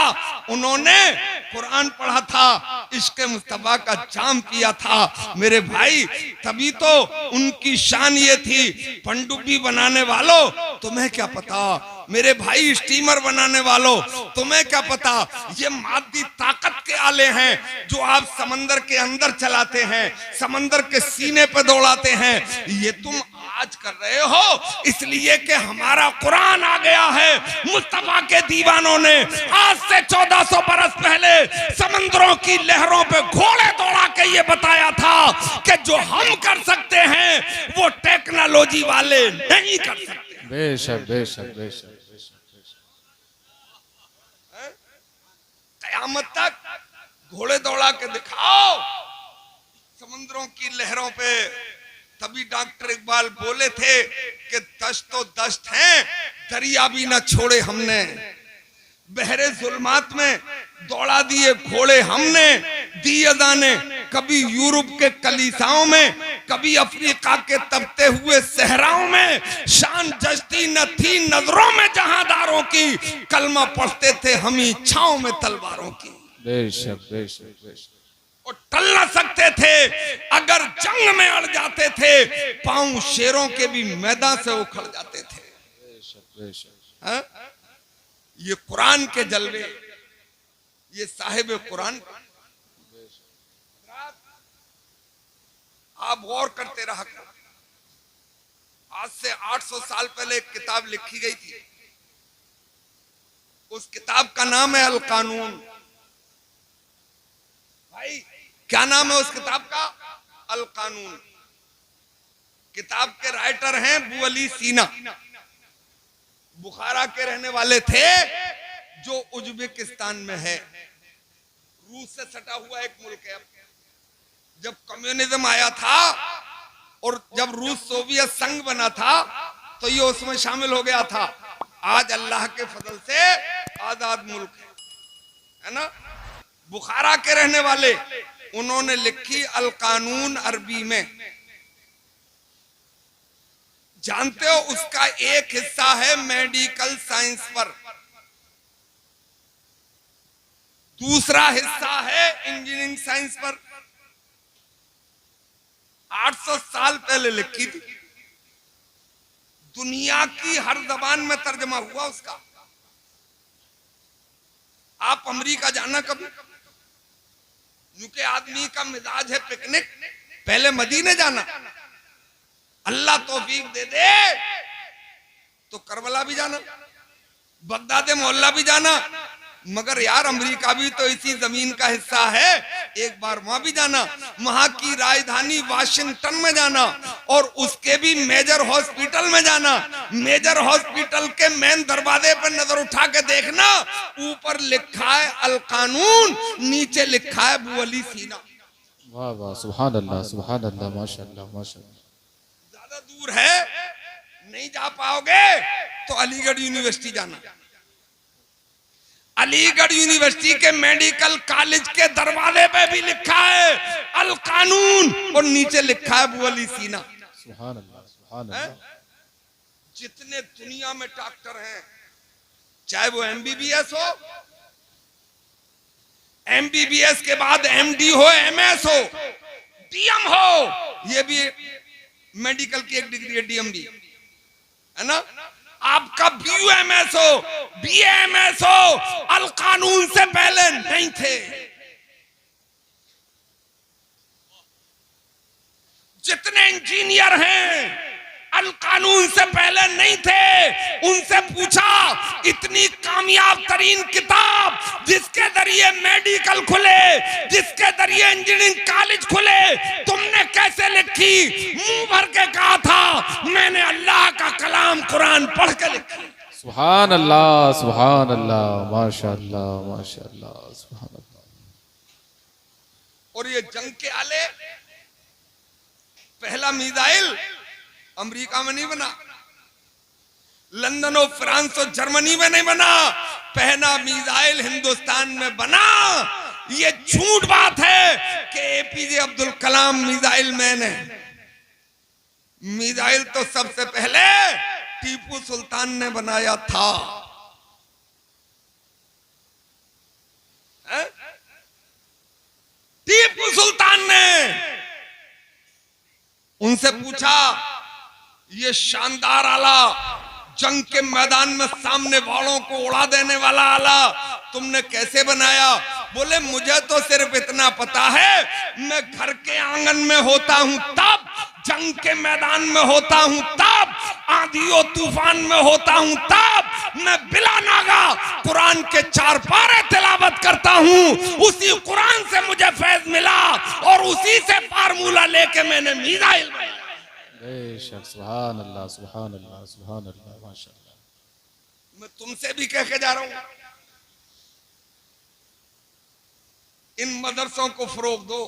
[SPEAKER 1] उन्होंने कुरान पढ़ा था, इश्क मुस्तफा का जाम पिया था मेरे भाई। तभी तो उनकी शान ये थी, पनडुब्बी बनाने वालों तुम्हें क्या पता, मेरे भाई स्टीमर बनाने वालों तुम्हें क्या पता, ये मादी ताकत के आले हैं जो आप समंदर के अंदर चलाते हैं, समंदर के सीने पे दौड़ाते हैं, ये तुम आज कर रहे हो इसलिए कि हमारा कुरान आ गया है। मुस्तफा के दीवानों ने आज से 1400 बरस पहले समंदरों की लहरों पे घोड़े दौड़ा के ये बताया था कि जो हम कर सकते हैं वो टेक्नोलॉजी वाले नहीं कर सकते।
[SPEAKER 2] बेशक बेशक बेशक
[SPEAKER 1] कयामत तक घोड़े दौड़ा के दिखाओ समुद्रों की लहरों पे। तभी डॉक्टर इकबाल बोले थे कि दश्त तो दश्त हैं, दरिया भी न छोड़े हमने, बहरे जुल्मात में दौड़ा दिए घोड़े हमने, दी अदाने कभी यूरोप के कलीसाओं में, कभी अफ्रीका के तपते हुए सहराओं में, शान जश्ती न थी नजरों में जहांदारों की, कलमा पढ़ते थे हम इच्छाओं में तलवारों की।
[SPEAKER 2] बेशक बेशक बेशक
[SPEAKER 1] और टल न सकते थे, अगर जंग में अड़ जाते थे, पांव शेरों के भी मैदान से उखड़ जाते थे।
[SPEAKER 2] बेशक बेशक
[SPEAKER 1] हाँ? ये कुरान के जलवे, ये साहिब कुरान। आप गौर करते रहा करो, आज से 800 साल पहले एक किताब लिखी गई थी, उस किताब का नाम है अल कानून। भाई क्या नाम है उस किताब का? अल कानून। किताब के राइटर हैं अबू अली सीना, बुखारा के रहने वाले थे, जो उज्बेकिस्तान में है, रूस से सटा हुआ एक मुल्क है। जब कम्युनिज्म आया था और जब रूस सोवियत संघ बना था तो ये उसमें शामिल हो गया था। आज अल्लाह के फजल से आजाद मुल्क है ना। बुखारा के रहने वाले, उन्होंने लिखी अल कानून अरबी में। जानते हो उसका एक हिस्सा है मेडिकल साइंस पर, दूसरा हिस्सा है इंजीनियरिंग साइंस पर। 800 साल पहले लिखी थी, दुनिया की हर जबान में तर्जमा हुआ उसका। आप अमेरिका जाना कभी, क्योंकि आदमी का मिजाज है पिकनिक, पहले मदीने जाना, अल्लाह तौफीक दे दे तो करबला भी जाना, बगदाद मोहल्ला भी जाना, मगर यार अमेरिका भी तो इसी जमीन का हिस्सा है, एक बार वहां भी जाना, वहां की राजधानी वाशिंगटन में जाना और उसके भी मेजर हॉस्पिटल में जाना। मेजर हॉस्पिटल के मेन दरवाजे पर नजर उठा के देखना, ऊपर लिखा है अल कानून, नीचे लिखा है अबू अली सीना।
[SPEAKER 2] वाह वाह सुभान अल्लाह माशाअल्लाह माशाअल्लाह।
[SPEAKER 1] ज्यादा दूर है, नहीं जा पाओगे तो अलीगढ़ यूनिवर्सिटी जाना। अलीगढ़ यूनिवर्सिटी के मेडिकल कॉलेज के दरवाजे पे भी लिखा है अल कानून और नीचे लिखा है अबू अली सीना।
[SPEAKER 2] सुभान अल्लाह सुभान अल्लाह।
[SPEAKER 1] जितने दुनिया में डॉक्टर हैं, चाहे वो एमबीबीएस हो, एमबीबीएस के बाद एमडी हो, एमएस हो, डीएम हो, ये भी मेडिकल की एक डिग्री है, डीएमडी है ना। आपका बीयूएमएस हो, बीएमएस हो, अल कानून से पहले नहीं थे। जितने इंजीनियर हैं अल कानून से पहले नहीं थे। उनसे पूछा, इतनी कामयाब तरीन किताब जिसके जरिए मेडिकल खुले, जिसके जरिए इंजीनियरिंग कॉलेज खुले, तुमने कैसे लिखी? मुंह भर के कहा था, मैंने अल्लाह का कलाम कुरान पढ़ के लिखी।
[SPEAKER 2] सुभान अल्लाह माशाअल्लाह माशाअल्लाह सुभान अल्लाह।
[SPEAKER 1] और ये जंग के आले, पहला मिसाइल अमेरिका में नहीं बना, लंदन और फ्रांस और जर्मनी में नहीं बना, पहला मिसाइल हिंदुस्तान में बना। ये झूठ बात है कि APJ Abdul Kalam missile man है। मिसाइल तो सबसे पहले टीपू सुल्तान ने बनाया था। टीपू सुल्तान ने उनसे पूछा, ये शानदार आला, जंग के मैदान में सामने वालों को उड़ा देने वाला आला तुमने कैसे बनाया? बोले मुझे तो सिर्फ इतना पता है, मैं घर के आंगन में होता हूं तब, जंग के मैदान में होता हूं तब, आंधियों तूफान में होता हूं तब, मैं बिला नागा कुरान के 4 पारे तिलावत करता हूं। उसी कुरान से मुझे फैज मिला और उसी से फार्मूला लेके मैंने मिसाइल बनाया।
[SPEAKER 2] बेशक, सुभान अल्लाह, सुभान अल्लाह, सुभान अल्लाह, माशाअल्लाह।
[SPEAKER 1] मैं तुमसे भी कह के जा रहा हूं, इन मदरसों को फरोग दो,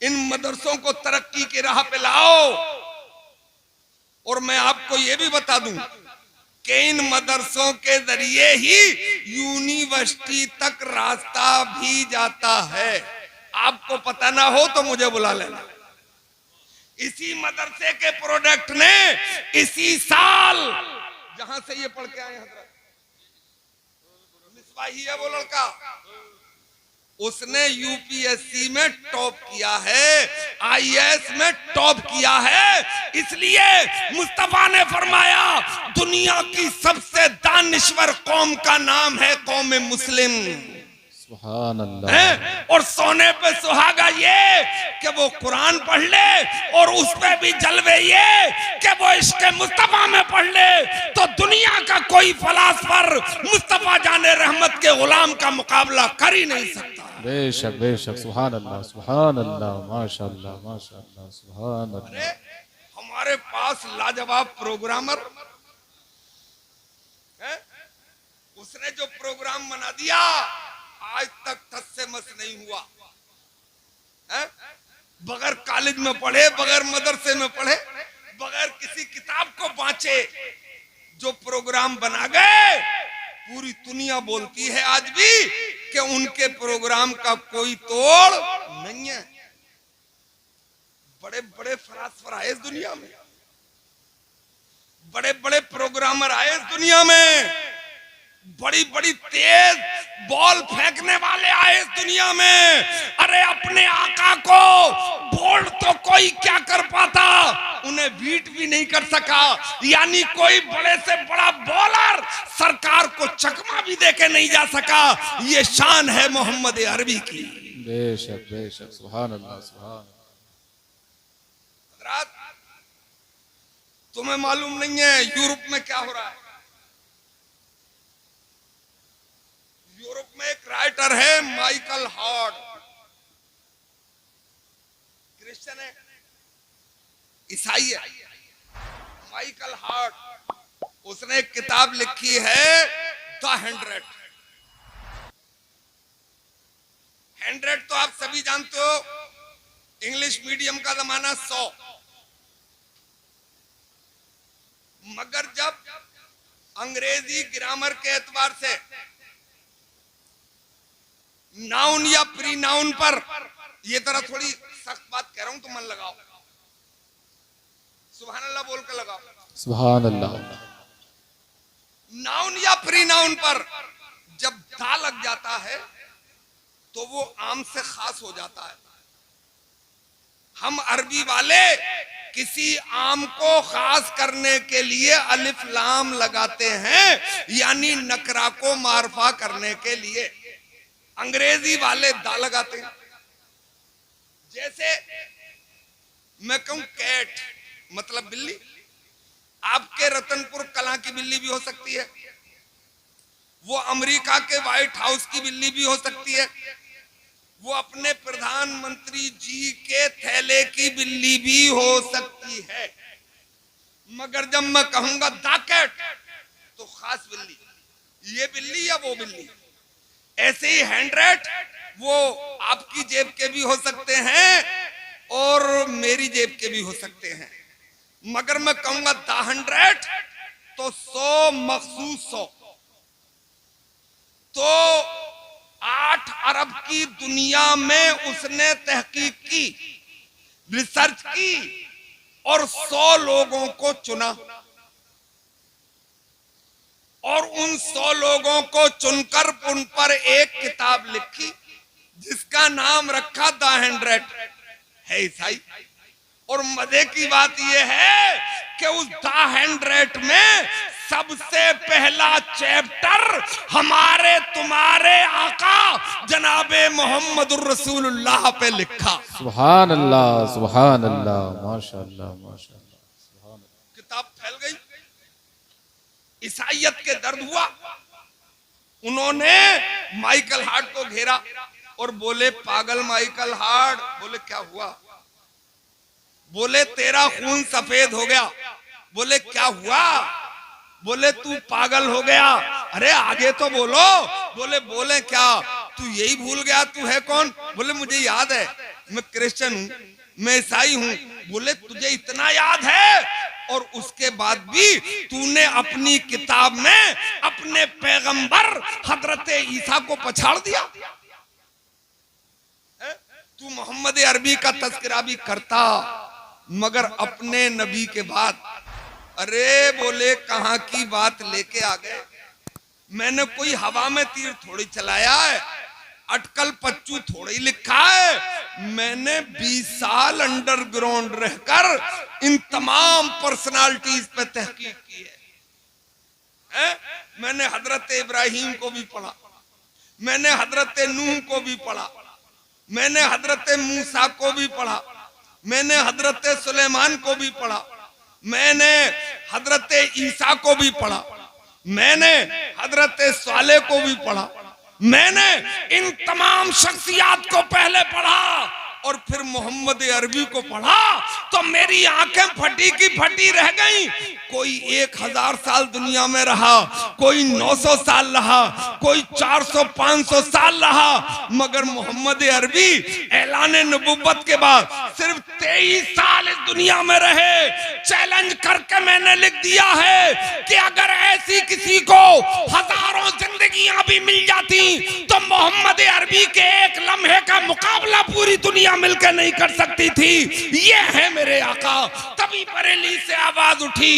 [SPEAKER 1] इन मदरसों को तरक्की की राह पे लाओ। और मैं आपको यह भी बता दूं कि इन मदरसों के जरिए ही यूनिवर्सिटी तक रास्ता भी जाता है। आपको पता ना हो तो मुझे बुला लेना। इसी मदरसे के प्रोडक्ट ने इसी साल, जहां से ये पढ़ के आए हजरत, मिसबाही है वो लड़का, उसने यूपीएससी में टॉप किया है, आईएएस में टॉप किया है। इसलिए मुस्तफा ने फरमाया, दुनिया की सबसे दानिश्वर कौम का नाम है कौम मुस्लिम।
[SPEAKER 2] सुभान अल्लाह।
[SPEAKER 1] और सोने पे सुहागा ये कि वो कुरान पढ़ ले, और उस पे भी जलवे ये कि वो इश्क मुस्तफा में पढ़ ले, तो दुनिया का कोई फलासफर मुस्तफा जाने रहमत के गुलाम का मुकाबला कर ही नहीं सकता।
[SPEAKER 2] बेशक, बेशक, सुभान अल्लाह, सुभान अल्लाह, माशाअल्लाह, माशाअल्लाह, सुभान अल्लाह।
[SPEAKER 1] हमारे पास लाजवाब प्रोग्रामर है, उसने जो प्रोग्राम बना दिया आज तक ठस से मस नहीं हुआ है? बगैर कॉलेज में पढ़े, बगैर मदरसे में पढ़े, बगैर किसी किताब को बांचे जो प्रोग्राम बना गए, पूरी दुनिया बोलती है आज भी कि उनके प्रोग्राम का कोई तोड़ नहीं है। बड़े बड़े फलासफर आए इस दुनिया में, बड़े बड़े प्रोग्रामर आए इस दुनिया में, बड़ी बड़ी तेज बॉल फेंकने वाले आए इस दुनिया में। अरे अपने आका को बोल्ड तो कोई क्या कर पाता, उन्हें बीट भी नहीं कर सका। यानी कोई बड़े से बड़ा बॉलर सरकार को चकमा भी देके नहीं जा सका। ये शान है मोहम्मद अरबी की।
[SPEAKER 2] बेशक, बेशक, सुभान अल्लाह, सुभान।
[SPEAKER 1] तुम्हें मालूम नहीं है यूरोप में क्या हो रहा है? यूरोप में एक राइटर है माइकल हार्ड, क्रिश्चियन है, ईसाई है। माइकल हार्ड, उसने एक किताब लिखी है द 100। 100 तो आप सभी जानते हो, इंग्लिश मीडियम का जमाना 100, मगर जब अंग्रेजी ग्रामर के एतबार से नाउन या प्री नाउन पर, ये तरह थोड़ी सख्त बात कह रहा हूं तो मन लगाओ, सुभान अल्लाह बोल के लगाओ,
[SPEAKER 2] सुभान अल्लाह।
[SPEAKER 1] नाउन या प्री नाउन पर जब दा लग जाता है तो वो आम से खास हो जाता है। हम अरबी वाले किसी आम को खास करने के लिए अलिफ लाम लगाते हैं, यानी नकरा को मारफा करने के लिए। अंग्रेजी वाले दा लगाते हैं। जैसे मैं कहूं कैट मतलब बिल्ली, आपके रतनपुर कला की बिल्ली भी हो सकती है, वो अमेरिका के व्हाइट हाउस की बिल्ली भी हो सकती है, वो अपने प्रधानमंत्री जी के थैले की बिल्ली भी हो सकती है। मगर जब मैं कहूंगा द कैट तो खास बिल्ली, ये बिल्ली या वो बिल्ली। ऐसे ही 100 वो आपकी जेब के भी हो सकते हैं और मेरी जेब के भी हो सकते हैं। मगर मैं कहूंगा द 100 तो 100 मखसूस 100। तो 8 अरब की दुनिया में उसने तहकीक की, रिसर्च की और 100 लोगों को चुना, और उन 100 लोगों को चुनकर उन पर एक किताब लिखी जिसका नाम रखा द 100 है ईसाई। और मजे की बात यह है कि उस द 100 में सबसे पहला चैप्टर हमारे तुम्हारे आका जनाबे मोहम्मदुर रसूलुल्लाह पे लिखा।
[SPEAKER 2] सुभान अल्लाह, सुभान अल्लाह, माशाअल्लाह, माशाअल्लाह।
[SPEAKER 1] किताब फैल गई, ईसाइयत के दर्द हुआ। उन्होंने माइकल हार्ट को घेरा और बोले, पागल माइकल हार्ट। बोले क्या हुआ? बोले तेरा खून सफेद हो गया। बोले क्या हुआ? बोले तू पागल हो गया। अरे आगे तो बोलो। बोले क्या? तू यही भूल गया तू है कौन? बोले मुझे याद है, मैं क्रिश्चियन हूँ, मैं ईसाई हूँ। बोले तुझे इतना याद है और उसके बाद भी तूने अपनी किताब में अपने पैगंबर हजरत ईसा को पछाड़ दिया। तू मोहम्मद अरबी का तस्करा भी करता मगर अपने नबी के बाद। अरे बोले कहां की बात लेके आ गए? मैंने कोई हवा में तीर थोड़ी चलाया है, अटकल पच्चू थोड़ी लिखा है। मैंने 20 साल अंडरग्राउंड रहकर इन तमाम पर्सनालिटीज पे तहकीक की है? मैंने हजरत इब्राहिम को भी पढ़ा, मैंने हजरत नूह को भी पढ़ा, मैंने हजरत मूसा को भी पढ़ा, मैंने हजरत सुलेमान को भी पढ़ा, मैंने हजरत ईसा को भी पढ़ा, मैंने हजरत साले को भी पढ़ा। मैंने इन तमाम शख्सियात को पहले पढ़ा और फिर मोहम्मद अरबी को पढ़ा तो मेरी आंखें फटी की फटी रह गईं। कोई 1000 साल दुनिया में रहा, कोई 900 साल रहा, कोई 400-500 साल रहा, मगर मोहम्मद अरबी ऐलान नबुव्वत के बाद सिर्फ 23 साल इस दुनिया में रहे। चैलेंज करके मैंने लिख दिया है कि अगर ऐसी किसी को हजारों जिंदगियां भी मिल जाती तो मोहम्मद अरबी के एक लम्हे का मुकाबला पूरी दुनिया मिलकर नहीं कर सकती थी। ये है मेरे आका। तभी बरेली से आवाज उठी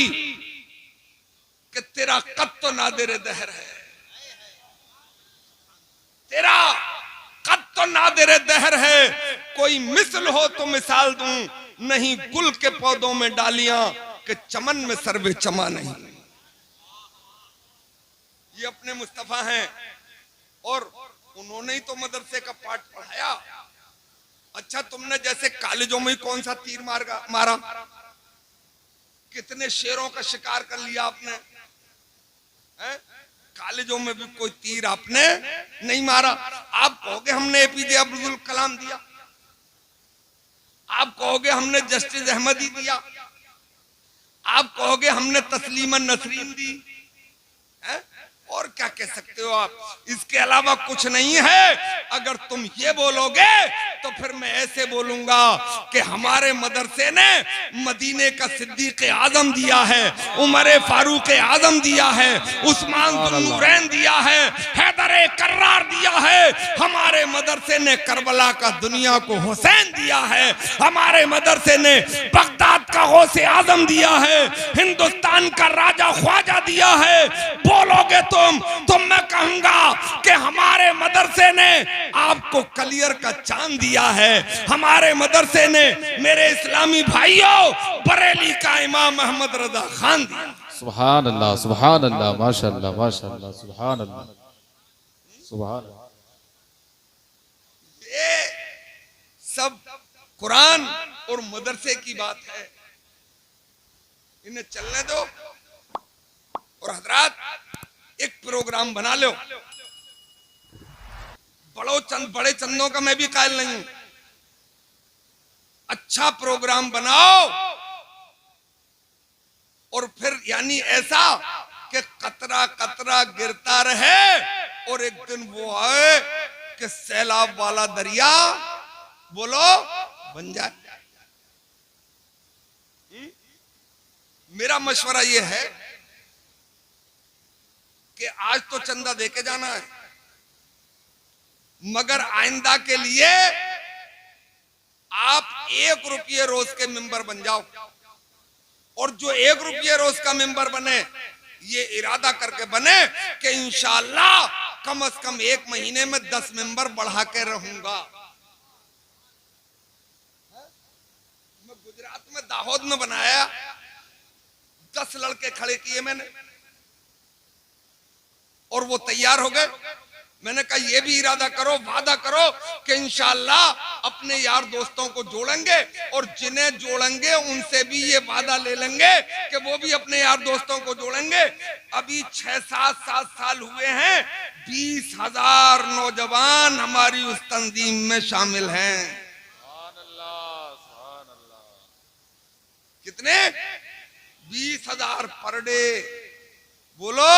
[SPEAKER 1] कि तेरा कद तो नादिर दहर है, तेरा कद तो नादिर दहर है। कोई मिसल हो तो मिसाल दूं, नहीं गुल के पौधों में डालियां कि चमन में सर्वे चमा नहीं। ये अपने मुस्तफा हैं और उन्होंने ही तो मदरसे का पाठ पढ़ाया। अच्छा तुमने जैसे कॉलेजों में कौन सा तीर मारा? कितने शेरों का शिकार कर लिया आपने? कॉलेजों में भी कोई तीर आपने नहीं मारा। आप कहोगे हमने एपीजे अब्दुल कलाम दिया, आप कहोगे हमने जस्टिस अहमदी दिया, आप कहोगे हमने तस्लीमन नसरीन दी, और क्या कह सकते हो आप? इसके अलावा कुछ नहीं है। अगर तुम ये बोलोगे तो फिर मैं ऐसे बोलूंगा कि हमारे मदरसे ने मदीने का सिद्दीक आजम दिया है, उमर फारूक आजम दिया है, उस्मान ज़ुन्नूरैन दिया है, हैदर कर्रार दिया है। हमारे मदरसे ने करबला का दुनिया को हुसैन दिया है। हमारे मदरसे ने बगदाद का गौसे आजम दिया है, हिंदुस्तान का राजा ख्वाजा दिया है। बोलोगे तो मैं कहूंगा कि हमारे मदरसे ने आपको कलियर का चांद दिया है। हमारे मदरसे ने मेरे इस्लामी भाइयों बरेली का इमाम अहमद रजा खान दिया।
[SPEAKER 2] सुभान अल्लाह, सुभान अल्लाह, माशाअल्लाह, माशाअल्लाह, सुभान अल्लाह, सुभान।
[SPEAKER 1] ये सब कुरान और मदरसे की बात है, इन्हें चलने दो। और हजरात एक प्रोग्राम बना लो। बड़े चंदों का मैं भी कायल नहीं हूं। अच्छा प्रोग्राम बनाओ और फिर यानी ऐसा कि कतरा कतरा गिरता रहे और एक दिन वो आए कि सैलाब वाला दरिया बोलो बन जाए। मेरा मशवरा ये है कि आज तो चंदा देके जाना है, मगर आइंदा के लिए आप 1 रुपये रोज के मेंबर बन जाओ। और जो 1 रुपये रोज का मेंबर बने ये इरादा करके बने कि इंशाअल्लाह कम से कम 1 महीने में 10 मेंबर बढ़ा के रहूंगा। मैं गुजरात में दाहोद में बनाया, 10 लड़के खड़े किए मैंने और वो तैयार हो गए। मैंने कहा ये भी इरादा करो, वादा करो कि इंशाअल्लाह अपने यार दोस्तों को जोड़ेंगे और जिन्हें जोड़ेंगे उनसे भी ये वादा ले लेंगे कि वो भी अपने यार दोस्तों को जोड़ेंगे। अभी 6-7 साल हुए हैं, 20,000 नौजवान हमारी उस तंजीम में शामिल हैं। कितने? 20,000 पर डे। बोलो,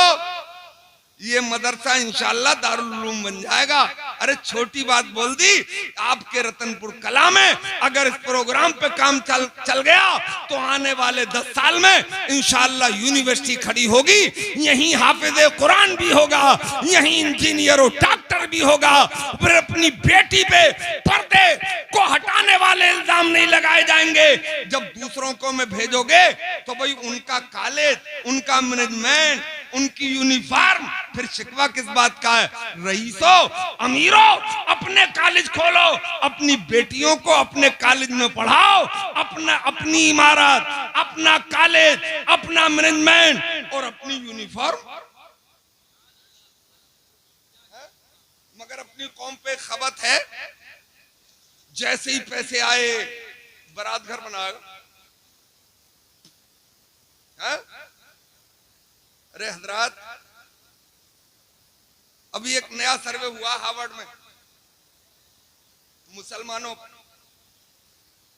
[SPEAKER 1] ये मदरसा इंशाअल्लाह दारुल उलूम बन जाएगा। अरे छोटी बात बोल दी आपके रतनपुर कला में। अगर इस प्रोग्राम पे काम चल गया तो आने वाले 10 साल में इंशाअल्लाह यूनिवर्सिटी खड़ी होगी, यहीं हाफिज़े कुरान भी होगा, यहीं इंजीनियर और डॉक्टर भी होगा। फिर अपनी बेटी पे पर्दे को हटाने वाले इल्जाम नहीं लगाए जाएंगे। जब दूसरों को में भेजोगे तो भाई उनका कॉलेज, उनका मैनेजमेंट, उनकी यूनिफॉर्म, फिर शिकवा किस बात का है? रईसों, अमीरों, अपने कॉलेज खोलो, अपनी बेटियों को अपने कॉलेज में पढ़ाओ, अपनी इमारत, अपना कॉलेज, अपना मैनेजमेंट और अपनी यूनिफॉर्म। मगर अपनी कौम पे खबत है, जैसे ही पैसे आए बारात घर बनाया। अरे हजरात, अभी एक नया सर्वे हुआ हार्वर्ड में, मुसलमानों,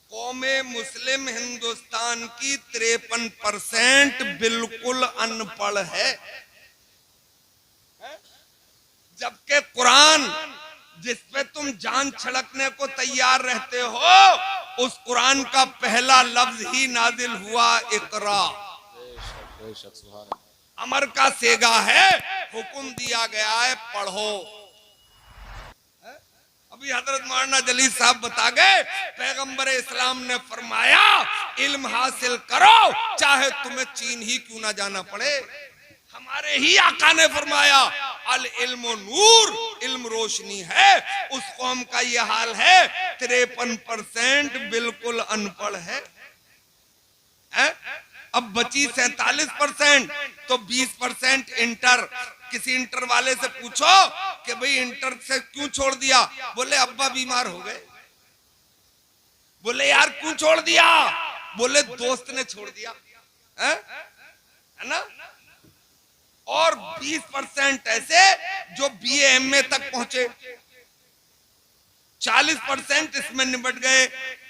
[SPEAKER 1] कौमे मुस्लिम हिंदुस्तान की 53% बिल्कुल अनपढ़ है। जबकि कुरान जिस पे तुम जान छिड़कने को तैयार रहते हो, उस कुरान का पहला लफ्ज ही नाजिल हुआ, इकरा। अमर का सेगा है, हुक्म दिया गया है पढ़ो। अभी हजरत मौलाना जलील साहब बता गए, पैगंबर इस्लाम ने फरमाया इल्म हासिल करो चाहे तुम्हें चीन ही क्यों ना जाना पड़े। हमारे ही आका ने फरमाया अल इल्म नूर, इल्म रोशनी है। उस कौम का ये हाल है, 53% बिल्कुल अनपढ़ है। अब बची 47%, तो 20% इंटर। किसी इंटर वाले से पूछो कि भाई इंटर से क्यों छोड़ दिया? बोले अब्बा बीमार हो गए। बोले यार क्यों छोड़ दिया? बोले दोस्त ने छोड़ दिया, है ना। और 20% ऐसे जो बीए एमए तक पहुंचे, 40% इसमें निपट गए।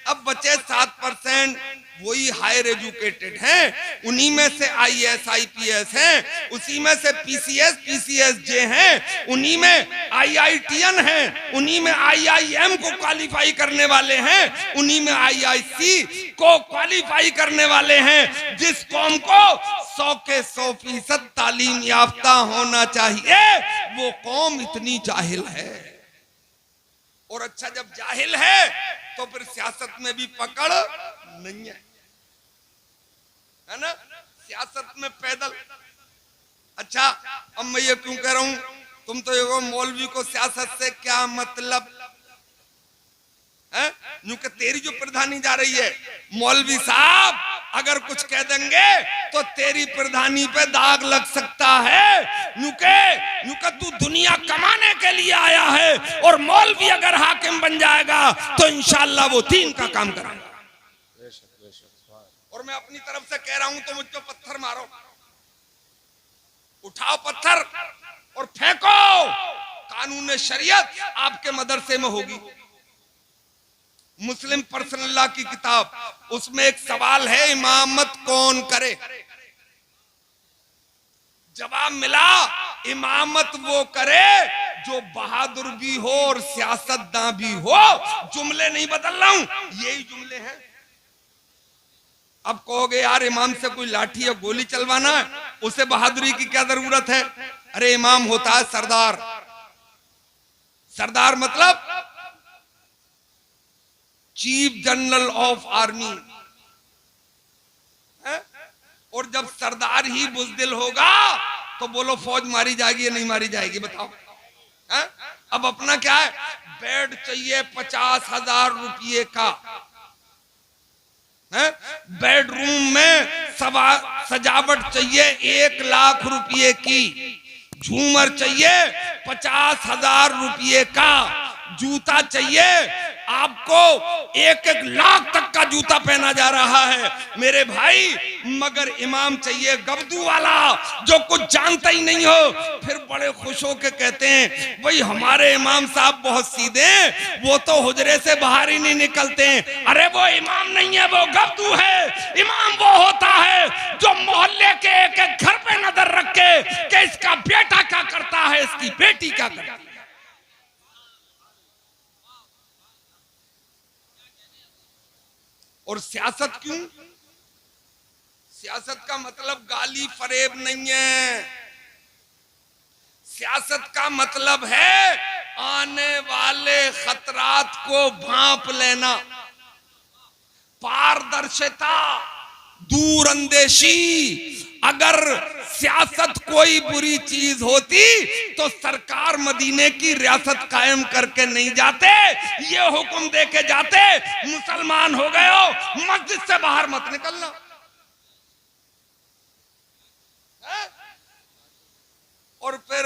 [SPEAKER 1] अब बचे 7%, वही हायर एजुकेटेड हैं, उन्हीं में से आईएएस आईपीएस हैं, उसी में से पीसीएस पीसीएसजे हैं, उन्हीं में आईआईटीएन हैं, उन्हीं में आईआईएम को क्वालिफाई करने वाले हैं, उन्हीं में आईआईसी को क्वालिफाई करने वाले हैं। जिस कौम को 100 के 100% तालीम याफ्ता होना चाहिए, वो कौम इतनी जाहिल है। और अच्छा, जब जाहिल है तो फिर सियासत में भी पकड़ नहीं है ना। सियासत में पैदल। अच्छा, अब मैं ये क्यों कह रहा हूं? तुम तो ये मौलवी को सियासत से क्या मतलब है? क्योंकि तेरी जो प्रधानी जा रही है, मौलवी साहब अगर कुछ कह देंगे तो तेरी प्रधानी पे दाग लग सकता है। क्योंकि तू दुनिया कमाने के लिए आया है, और मौलवी अगर हाकिम बन जाएगा तो इंशाअल्लाह वो दीन का काम करेगा। और मैं अपनी तरफ से कह रहा हूं तो मुझ पे पत्थर मारो, उठाओ पत्थर और फेंको। कानून शरीयत आपके मदरसे में होगी। मुस्लिम पर्सनल लॉ की किताब, उसमें एक सवाल है, इमामत कौन करे? जवाब मिला, इमामत वो करे जो बहादुर भी हो और सियासतदान भी हो। जुमले नहीं बदल रहा हूं, यही जुमले हैं। अब कहोगे यार इमाम से कोई लाठी या गोली चलवाना है, उसे बहादुरी की क्या जरूरत है? अरे इमाम होता है सरदार। सरदार मतलब चीफ जनरल ऑफ आर्मी। और जब सरदार ही बुज़दिल होगा तो बोलो फौज मारी जाएगी या नहीं मारी जाएगी? बताओ। है? अब अपना क्या है, बेड चाहिए 50,000 रुपये का है, बेडरूम में सजावट चाहिए 1,00,000 रुपये की, झूमर चाहिए 50,000 रुपये का, जूता चाहिए आपको 1-1 लाख तक का जूता पहना जा रहा है मेरे भाई, मगर इमाम चाहिए गबदू वाला जो कुछ जानता ही नहीं हो। फिर बड़े खुश होकर कहते हैं भाई हमारे इमाम साहब बहुत सीधे हैं, वो तो हुजरे से बाहर ही नहीं निकलते हैं। अरे वो इमाम नहीं है, वो गबदू है। इमाम वो होता है जो मोहल्ले के एक घर पे नजर रखे कि इसका बेटा क्या करता है, इसकी बेटी क्या करती है। और सियासत क्यों? सियासत का मतलब गाली फरेब नहीं है, सियासत का मतलब है आने वाले खतरात को भांप लेना, पारदर्शिता, दूरअंदेशी। अगर सियासत कोई बुरी चीज होती तो सरकार मदीने की रियासत कायम करके नहीं जाते, ये हुक्म दे के जाते मुसलमान हो गए हो मस्जिद से बाहर मत निकलना। और फिर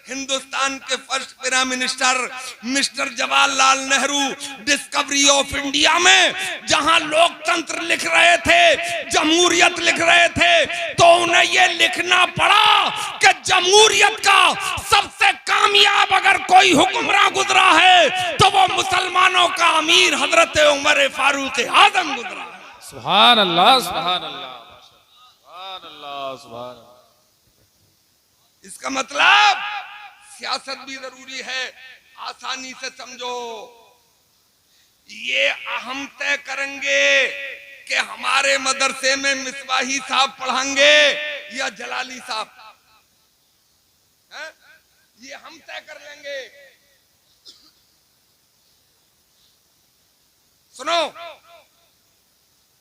[SPEAKER 1] हिंदुस्तान के first prime minister mister Jawaharlal Nehru discovery of India में जहां लोकतंत्र लिख रहे थे, जमहूरियत लिख रहे थे, तो उन्हें यह लिखना पड़ा कि जमहूरियत का सबसे कामयाब अगर कोई हुक्मरान गुजरा है तो वो मुसलमानों का अमीर हजरत उमर फारूक आजम गुजरा है।
[SPEAKER 2] सुभान अल्लाह, सुभान अल्लाह, सुभान अल्लाह, सुभान अल्लाह।
[SPEAKER 1] इसका मतलब सियासत भी जरूरी है, आसानी से समझो। ये हम तय करेंगे कि हमारे मदरसे में मिसबाही साहब पढ़ाएंगे या जलाली साहब, ये हम तय कर लेंगे। सुनो,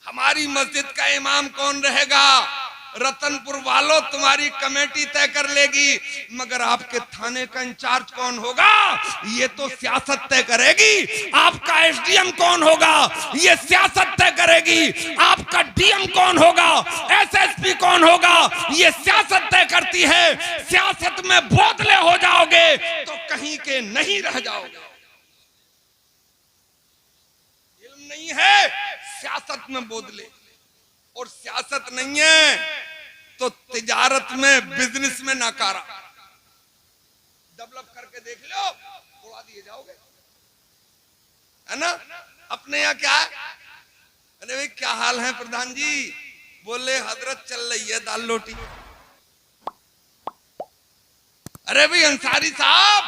[SPEAKER 1] हमारी मस्जिद का इमाम कौन रहेगा, रतनपुर वालों तुम्हारी कमेटी तय कर लेगी, मगर आपके थाने का इंचार्ज कौन होगा ये तो सियासत तय करेगी। आपका एसडीएम कौन होगा ये सियासत तय करेगी। आपका डीएम कौन होगा, एसएसपी कौन होगा, ये सियासत तय करती है। सियासत में बोतले हो जाओगे तो कहीं के नहीं रह जाओगे। इल्म नहीं है सियासत में बोतले, और सियासत नहीं है तो तिजारत में, बिजनेस में नाकारा। डेवलप करके देख लो, उड़ा दिए जाओगे, है ना। अपने यहाँ क्या है, अरे भाई क्या हाल है प्रधान जी, बोले हजरत चल रही है दाल रोटी। अरे भाई अंसारी साहब,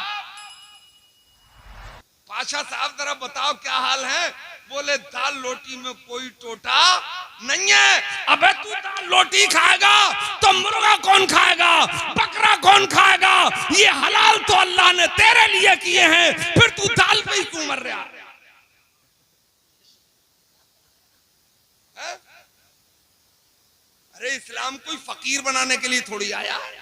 [SPEAKER 1] पाशा साहब जरा बताओ क्या हाल है, बोले दाल रोटी में कोई टोटा नहीं है। अबे तू दाल रोटी खाएगा तो मुर्गा कौन खाएगा, बकरा कौन खाएगा, ये हलाल तो अल्लाह ने तेरे लिए किए हैं, फिर तू दाल पे ही क्यों मर रहा है? अरे इस्लाम कोई फकीर बनाने के लिए थोड़ी आया है,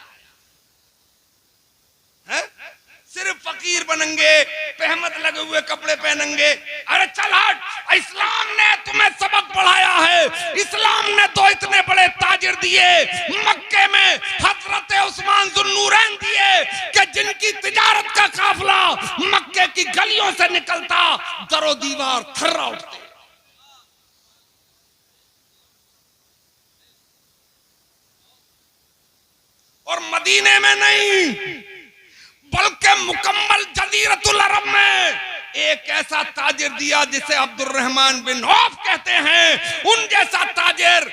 [SPEAKER 1] सिर्फ फकीर बनेंगे, पहमत लगे हुए कपड़े पहनेंगे। अरे चल हट, इस्लाम ने तुम्हें सबक पढ़ाया है। इस्लाम ने तो इतने बड़े ताजिर दिए मक्के में, हजरत उस्मान जुन्नूरैन दिए कि जिनकी तिजारत का काफिला मक्के की गलियों से निकलता, दरो दीवार थर्रा उठते। और मदीने में नहीं बल्कि मुकम्मल जजीरतुल अरब में एक ऐसा ताजिर दिया जिसे अब्दुर्रहमान बिन औफ कहते हैं। उन जैसा ताजिर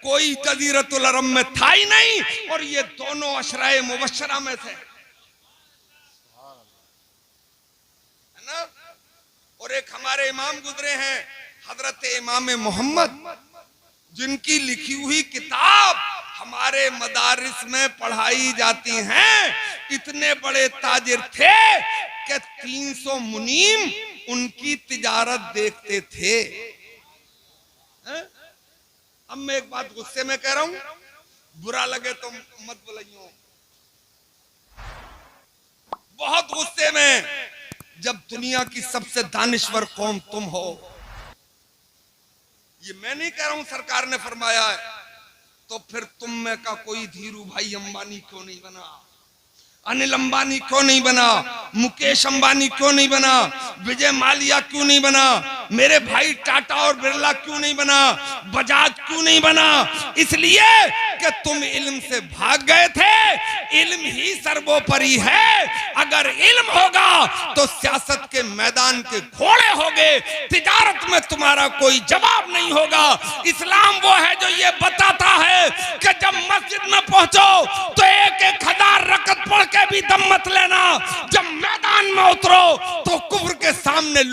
[SPEAKER 1] कोई जजीरतुल अरब में था ही नहीं, और ये दोनों अशराए मुबश्शरा में से, है ना। और एक हमारे इमाम गुजरे हैं हजरत इमाम मोहम्मद, जिनकी लिखी हुई किताब हमारे मदारिस में पढ़ाई जाती हैं। इतने बड़े ताजिर थे कि 300 मुनीम उनकी तिजारत देखते थे। अब मैं एक बात गुस्से में कह रहा हूं, बुरा लगे तो मत बुलाइयो। बहुत गुस्से में, जब दुनिया की सबसे दानिश्वर कौम तुम हो। ये मैं नहीं कह रहा हूं, सरकार ने फरमाया है। तो फिर तुम में का कोई धीरू भाई अंबानी क्यों नहीं बना, अनिल अंबानी क्यों नहीं बना, मुकेश अंबानी क्यों नहीं बना, विजय माल्या क्यों नहीं बना, मेरे भाई टाटा और बिरला क्यों नहीं बना, बजाज क्यों नहीं बना? इसलिए कि तुम इल्म से भाग गए थे। इल्म ही सर्वोपरि है। अगर इल्म होगा तो सियासत के मैदान के घोड़े होगे, तिजारत में तुम्हारा कोई जवाब नहीं होगा। इस्लाम वो है जो ये बताता है कि जब मस्जिद में पहुंचो तो एक एक हजार रकत पढ़ के भी दम मत लेना। जब मैदान में उतरो तो कुफ्र के सामने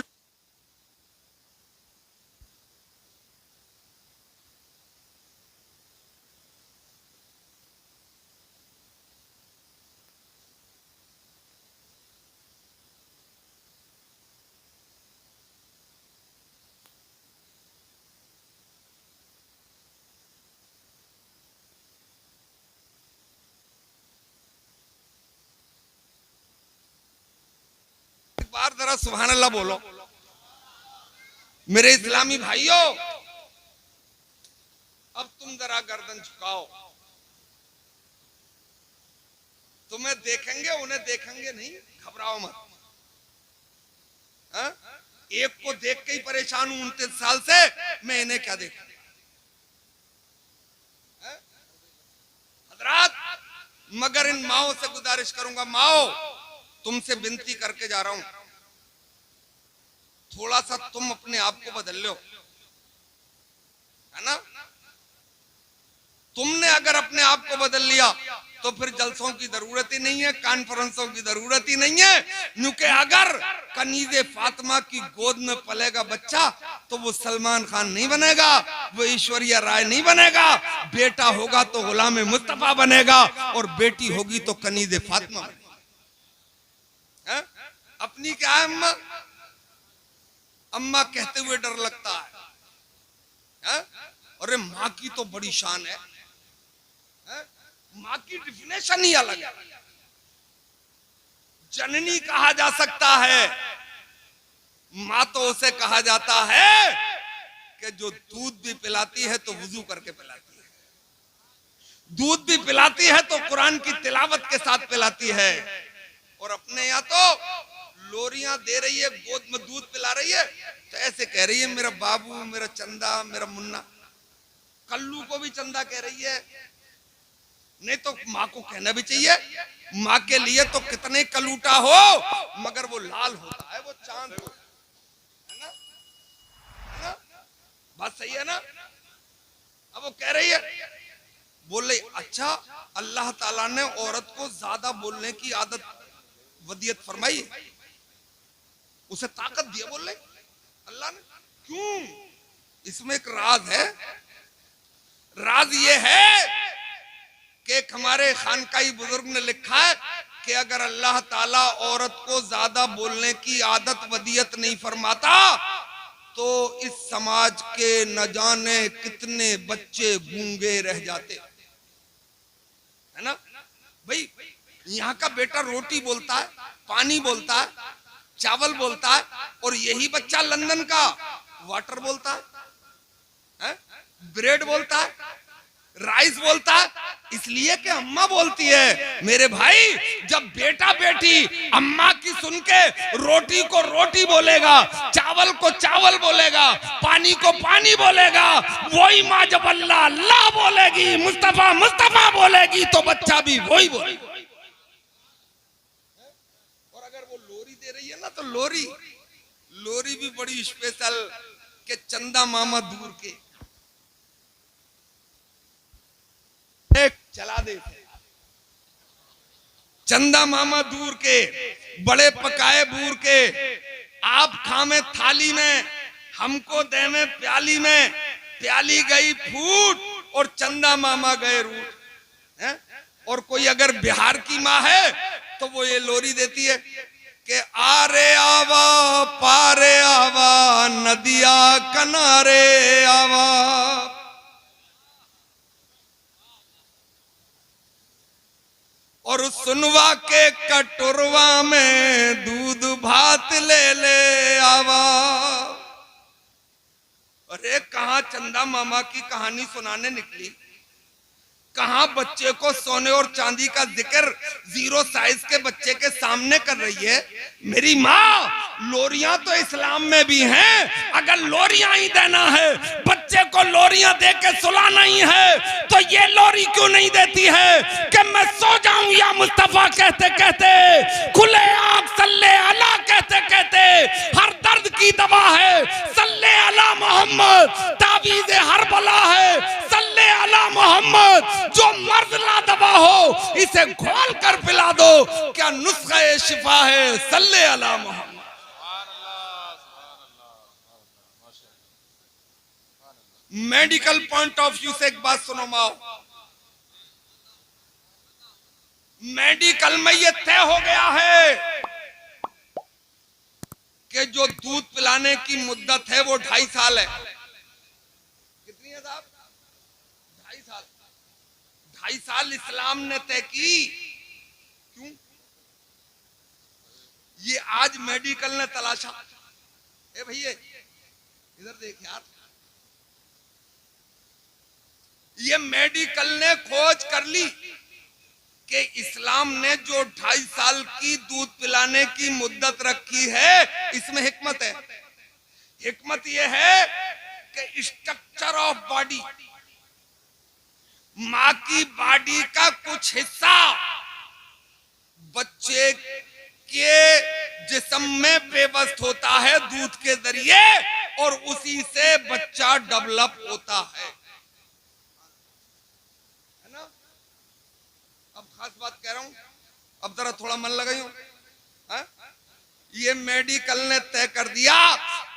[SPEAKER 1] बार जरा सुभान अल्लाह बोलो मेरे इस्लामी भाइयों। अब तुम जरा गर्दन झुकाओ। तुम्हें देखेंगे, उन्हें देखेंगे नहीं, घबराओ मत। हा? एक को देख के ही परेशान हूं 29 साल से, मैं इन्हें क्या देखूं? हजरात, मगर इन माओ से गुजारिश करूंगा, माओ तुमसे विनती करके जा रहा हूं, थोड़ा सा तुम अपने आप को बदल लो, है ना? तुमने अगर अपने आप को बदल लिया तो फिर जलसों की जरूरत ही नहीं है, कॉन्फ्रेंसों की जरूरत ही नहीं है। क्योंकि अगर कनीज़े फातिमा की गोद में पलेगा बच्चा तो वो सलमान खान नहीं बनेगा, वो ऐश्वर्या राय नहीं बनेगा। बेटा होगा तो गुलाम मुस्तफा बनेगा और बेटी होगी तो कनीज़े फातिमा बनेगी। अपनी क्या है अम्मा? अम्मा कहते हुए डर लगता है। अरे माँ की तो बड़ी शान है। माँ की डिफिनेशन ही अलग है। जननी कहा जा सकता है, माँ तो उसे कहा जाता है कि जो दूध भी पिलाती है तो वुजू करके पिलाती है, दूध भी पिलाती है तो कुरान की तिलावत के साथ पिलाती है। और अपने यहाँ तो लोरियां दे रही है, गोद में दूध पिला रही है तो ऐसे कह रही है मेरा बाबू, मेरा चंदा, मेरा मुन्ना। कल्लू को भी चंदा कह रही है। नहीं तो माँ को कहना भी चाहिए, माँ के लिए तो कितने कलूटा हो मगर वो लाल होता है, वो चांद हो, है ना? है ना? बात सही है ना? अब वो कह रही है, बोल रही अच्छा अल्लाह ताला ने औरत को ज्यादा बोलने की आदत वदियत फरमाई, उसे ताकत दिया, बोल रही अल्लाह ने। क्यों? इसमें एक राज है। राज ये है कि हमारे खानकाई बुजुर्ग ने लिखा है कि अगर अल्लाह ताला औरत को ज्यादा बोलने की आदत वदियत नहीं फरमाता तो इस समाज के न जाने कितने बच्चे गूंगे रह जाते, है ना भाई? यहाँ का बेटा रोटी बोलता है, पानी बोलता है, चावल बोलता है, और यही बच्चा लंदन का वाटर बोलता है? ब्रेड बोलता है, राइस बोलता है। इसलिए कि अम्मा बोलती है। मेरे भाई, जब बेटा बेटी अम्मा की सुन के रोटी को रोटी बोलेगा, चावल को चावल बोलेगा, पानी को पानी बोलेगा, वही माँ जब अल्लाह अल्लाह बोलेगी, मुस्तफा मुस्तफा बोलेगी तो बच्चा भी वही बोलेगा। और अगर वो लोरी दे रही है ना तो लोरी भी बड़ी स्पेशल के चंदा मामा दूर के चला दे, चंदा मामा दूर के बड़े पकाए बूर के, आप खामे थाली में, हमको दे में प्याली में, प्याली गई फूट और चंदा मामा गए रूट है? और कोई अगर बिहार की माँ है तो वो ये लोरी देती है कि आरे आवा पारे आवा नदिया किनारे आवा। और सुनवा के कटोरवा में दूध भात ले ले आवा। अरे कहां चंदा मामा की कहानी सुनाने निकली, कहां बच्चे को सोने और चांदी का जिक्र 0 साइज के बच्चे के सामने कर रही है। मेरी माँ, लोरियां तो इस्लाम में भी हैं। अगर लोरियां ही देना है, बच्चे को लोरियां दे के सुलाना ही है, तो ये लोरी क्यों नहीं देती है कि मैं सो जाऊं या मुस्तफा कहते कहते, खुले आंख सल्ले अला कहते कहते। हर दर्द की दवा है सल्ले अला मोहम्मद, तावीज़ हर बला है सल्ले अला मोहम्मद। जो मर्द ला दवा हो इसे घोल कर पिला दो, क्या नुस्खा शिफा है सल्ले अला Muhammad. Medical point of view से एक बात सुनो माओ, मेडिकल में ये तय हो गया है कि जो दूध पिलाने की मुद्दत है वो 2.5 साल है। कितनी है साहब? 2.5 साल। 2.5 साल इस्लाम ने तय की। क्यों? ये आज मेडिकल ने तलाशा। ए भैया इधर देख यार, ये मेडिकल ने खोज कर ली कि इस्लाम ने जो 2.5 साल की दूध पिलाने की मुद्दत रखी है, इसमें हिकमत है। हिकमत यह है कि स्ट्रक्चर ऑफ बॉडी, मां की बॉडी का कुछ हिस्सा बच्चे के जिस्म में पेवस्त होता है दूध के जरिए, और उसी से बच्चा डेवलप होता है ना। अब खास बात कह रहा हूं, अब जरा थोड़ा मन लगाइयो। ये मेडिकल ने तय कर दिया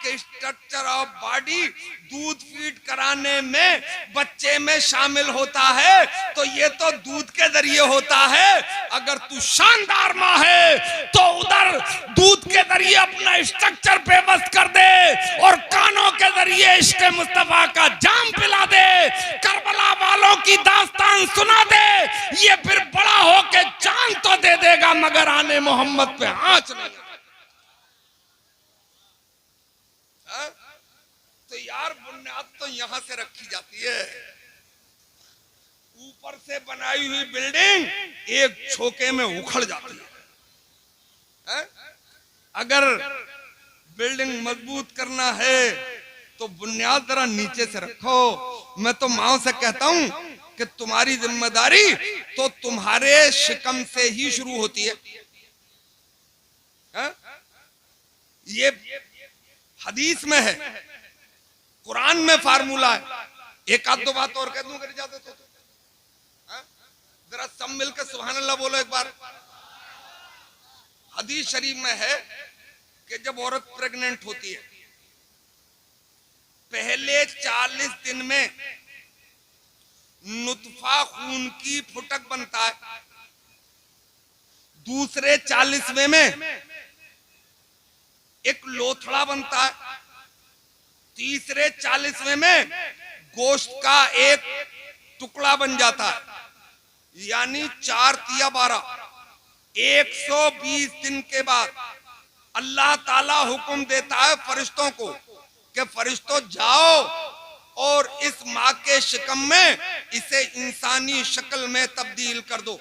[SPEAKER 1] कि स्ट्रक्चर ऑफ बॉडी दूध फीड कराने में बच्चे में शामिल होता है, तो ये तो दूध के जरिए होता है। अगर तू शानदार माँ है तो उधर दूध के जरिए अपना स्ट्रक्चर पेवस्त कर दे और कानों के जरिए इश्क मुस्तफा का जाम पिला दे, करबला वालों की दास्तान सुना दे। ये फिर बड़ा होके जान तो दे देगा मगर आने मोहम्मद पे आंच नहीं। तो यार बुनियाद तो यहां से रखी जाती है। ऊपर से बनाई हुई बिल्डिंग एक छोके में उखड़ जाती है। अगर बिल्डिंग मजबूत करना है तो बुनियाद जरा नीचे से रखो। मैं तो माओ से कहता हूं कि तुम्हारी जिम्मेदारी तो तुम्हारे शिकम से ही शुरू होती है। ये हदीस में है, कुरान में फार्मूला है। एक आध दो बात और कह दूं अगर इजाजत हो तो। जरा सब मिलकर सुभान अल्लाह बोलो एक बार। हदीस शरीफ में है कि जब औरत प्रेग्नेंट होती है, पहले 40 दिन में नुतफा खून की फुटक बनता है, दूसरे 40वें में एक लोथड़ा बनता है, तीसरे 40वें में गोश्त का एक टुकड़ा बन जाता है, यानी 4 तिया 12। 120 दिन के बाद अल्लाह ताला हुक्म देता है फरिश्तों को कि फरिश्तों जाओ और इस माँ के शिकम में इसे इंसानी शक्ल में तब्दील कर दो।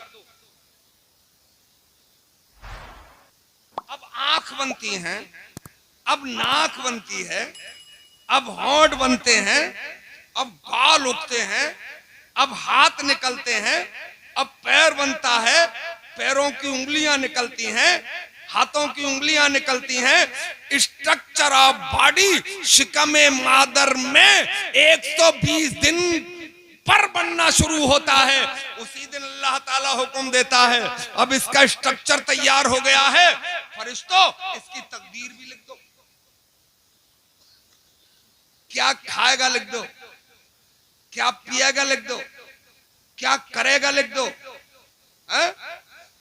[SPEAKER 1] अब आंख बनती हैं, अब नाक बनती है, अब होंठ बनते हैं, अब बाल उगते हैं, अब हाथ निकलते हैं, अब पैर बनता है, पैरों की उंगलियां निकलती हैं, हाथों की उंगलियां निकलती हैं। स्ट्रक्चर ऑफ बॉडी शिकमे मादर में 120 दिन पर बनना शुरू होता है। उसी दिन अल्लाह ताला हुक्म देता है अब इसका स्ट्रक्चर तैयार हो गया है, फरिश्तों इसकी तकदीर भी लिख दो। क्या खाएगा लिख दो, क्या पिएगा लिख दो, क्या करेगा लिख दो।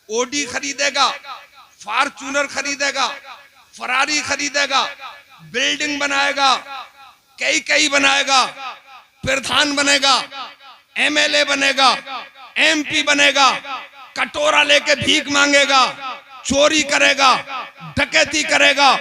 [SPEAKER 1] ओडी खरीदेगा, फॉर्च्यूनर खरीदेगा, फरारी खरीदेगा, बिल्डिंग बनाएगा, कई बनाएगा, प्रधान बनेगा, एमएलए बनेगा, एमपी बनेगा, कटोरा लेके भीख मांगेगा, चोरी करेगा, डकैती करेगा,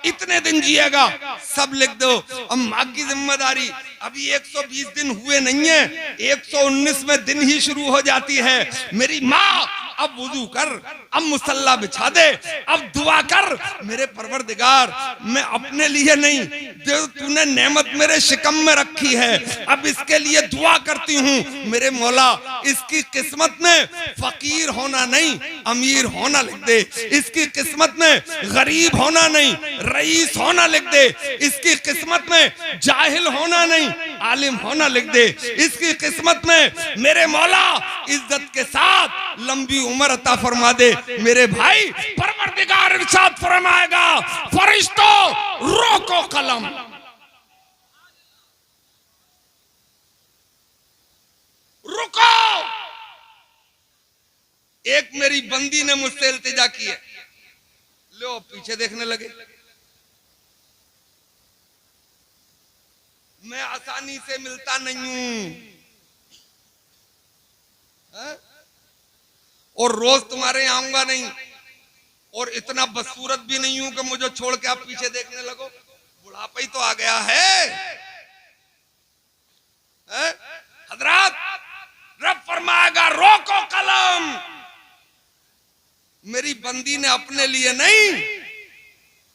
[SPEAKER 1] इतने दिन जिएगा, सब लिख दो। अब माँ की जिम्मेदारी, अभी 120 दिन हुए नहीं है, 119 में दिन ही शुरू हो जाती है। मेरी माँ अब वुजू कर, अब मुसल्ला बिछा दे, अब दुआ कर, मेरे परवरदिगार मैं अपने लिए नहीं, जो तूने नेमत मेरे शिकम में रखी है, अब इसके लिए दुआ करती हूँ। मेरे मौला इसकी किस्मत में फकीर होना नहीं, अमीर होना लिख दे। इसकी किस्मत में गरीब होना नहीं, रईस होना लिख दे। इसकी किस्मत में जाहिल होना नहीं, आलिम होना लिख दे। इसकी किस्मत में मेरे मौला इज्जत के साथ लंबी उम्र अता फरमा दे। मेरे भाई परवरदिगार इरशाद फरमाएगा, फरिश्तों रोको कलम, रुको। एक मेरी बंदी ने मुझसे इल्तिजा की है, लो पीछे देखने लगे। मैं आसानी से मिलता नहीं हूं और रोज तुम्हारे यहाँ आऊंगा नहीं, और इतना बदसूरत भी नहीं हूं कि मुझे छोड़ के आप पीछे देखने लगो। बुढ़ापा ही तो आ गया है। हजरत रब फरमाएगा, रोको कलम। मेरी बंदी ने अपने लिए नहीं,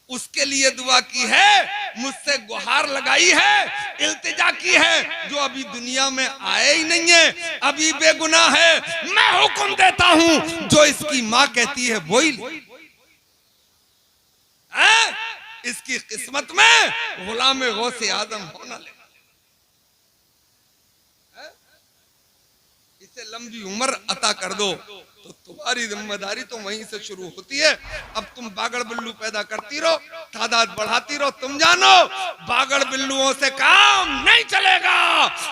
[SPEAKER 1] उसके लिए दुआ की है, मुझसे गुहार लगाई है, इल्तिजा की है, जो अभी दुनिया में आए ही नहीं है, अभी बेगुनाह है। मैं हुक्म देता हूं, जो इसकी माँ कहती है वही इसकी किस्मत में गुलाम गौसे आजम होना ले। इसे लंबी उम्र अता कर दो, तो तुम्हारी जिम्मेदारी तो वहीं से शुरू होती है। अब तुम बागड़ बिल्लू पैदा करती रहो, तादाद बढ़ाती रहो। तुम जानो बागड़ बिल्लुओं से काम नहीं चलेगा,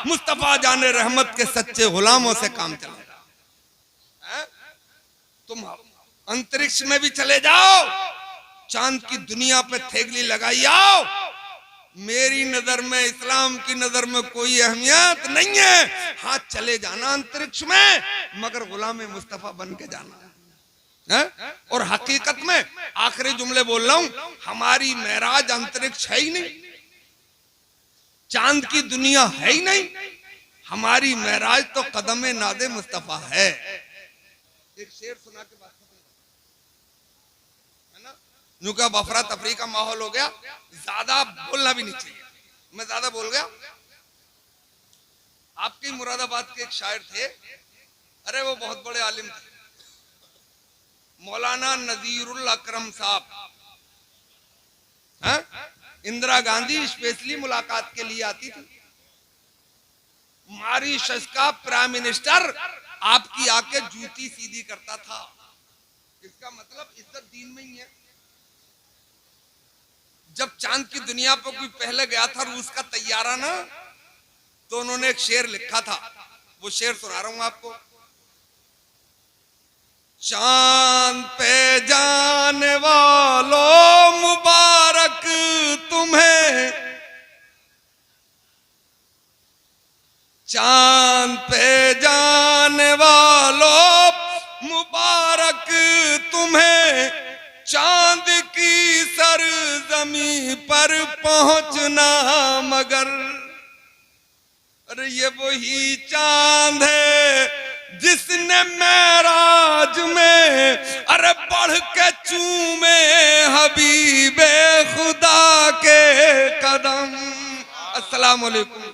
[SPEAKER 1] मुस्तफा जाने रहमत के सच्चे गुलामों से काम चलेगा। तुम अंतरिक्ष में भी चले जाओ, चांद की दुनिया पे थेगली लगाई आओ, मेरी नजर में, इस्लाम की नजर में कोई अहमियत नहीं है। हाँ चले जाना अंतरिक्ष में, मगर गुलाम मुस्तफा बन के जाना है। और हकीकत में आखिरी जुमले बोल रहा हूं, हमारी महराज अंतरिक्ष है ही नहीं, चांद की दुनिया है ही नहीं, हमारी महराज तो कदम नादे मुस्तफा है। एक शेर सुना के बात है ना, यूं का अफरा तफरी का माहौल हो गया, ज्यादा बोलना भी नहीं चाहिए, मैं ज्यादा बोल गया। आपके मुरादाबाद के एक शायर थे, अरे वो बहुत बड़े आलिम थे, मौलाना नजीरुल अकरम साहब। इंदिरा गांधी स्पेशली मुलाकात के लिए आती थी, मॉरिशस का प्राइम मिनिस्टर आपकी आके जूती सीधी करता था। इसका मतलब इज्जत दीन में ही है। जब चांद की दुनिया पर कोई पहले गया था, रूस का तैयारा ना, तो उन्होंने एक शेर लिखा था, वो शेर सुना रहा हूं आपको। चांद पे जाने वालों मुबारक तुम्हें, चांद पे जाने वालों मुबारक तुम्हें, चांद की सरजमी पर पहुंचना मगर। अरे ये वही चांद है जिसने मेराज में अरे बढ़ के चूमे हबीबे खुदा के कदम। अस्सलाम वालेकुम।